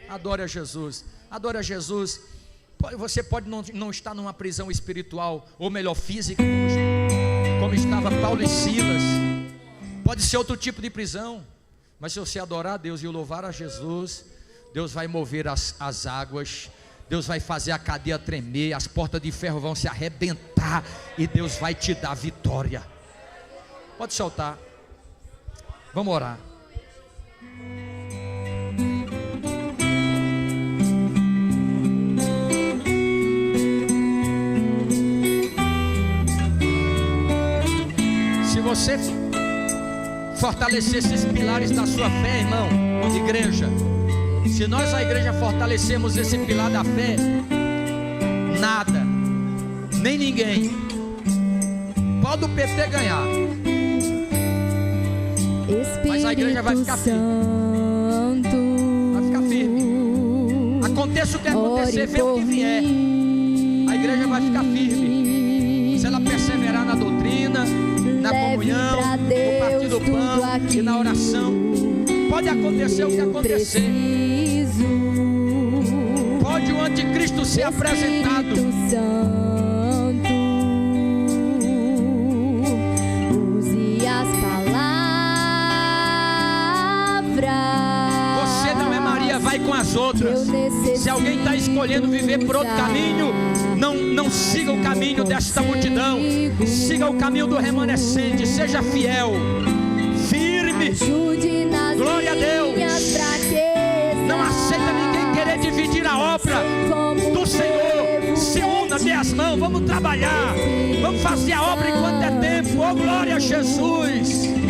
Adore a Jesus. Adore a Jesus. Você pode não estar numa prisão espiritual, ou melhor, física, como estava Paulo e Silas. Pode ser outro tipo de prisão, mas se você adorar a Deus e louvar a Jesus, Deus vai mover as águas, Deus vai fazer a cadeia tremer, as portas de ferro vão se arrebentar, e Deus vai te dar vitória. Pode soltar. Vamos orar. Se você fortalecer esses pilares da sua fé, irmão, igreja, se nós a igreja fortalecemos esse pilar da fé, nada, nem ninguém, pode o PT ganhar, mas a igreja vai ficar firme. Vai ficar firme. Aconteça o que acontecer, venha o que vier, a igreja vai ficar firme. Se ela perseverar na doutrina, na comunhão, no partir do pão e na oração, pode acontecer o que acontecer. Pode o anticristo ser apresentado. Vai com as outras. Se alguém está escolhendo viver por outro caminho, não siga o caminho desta multidão, siga o caminho do remanescente. Seja fiel, firme. Glória a Deus. Não aceita ninguém querer dividir a obra do Senhor. Se una, dê as mãos, vamos trabalhar, vamos fazer a obra enquanto é tempo. Oh, glória a Jesus.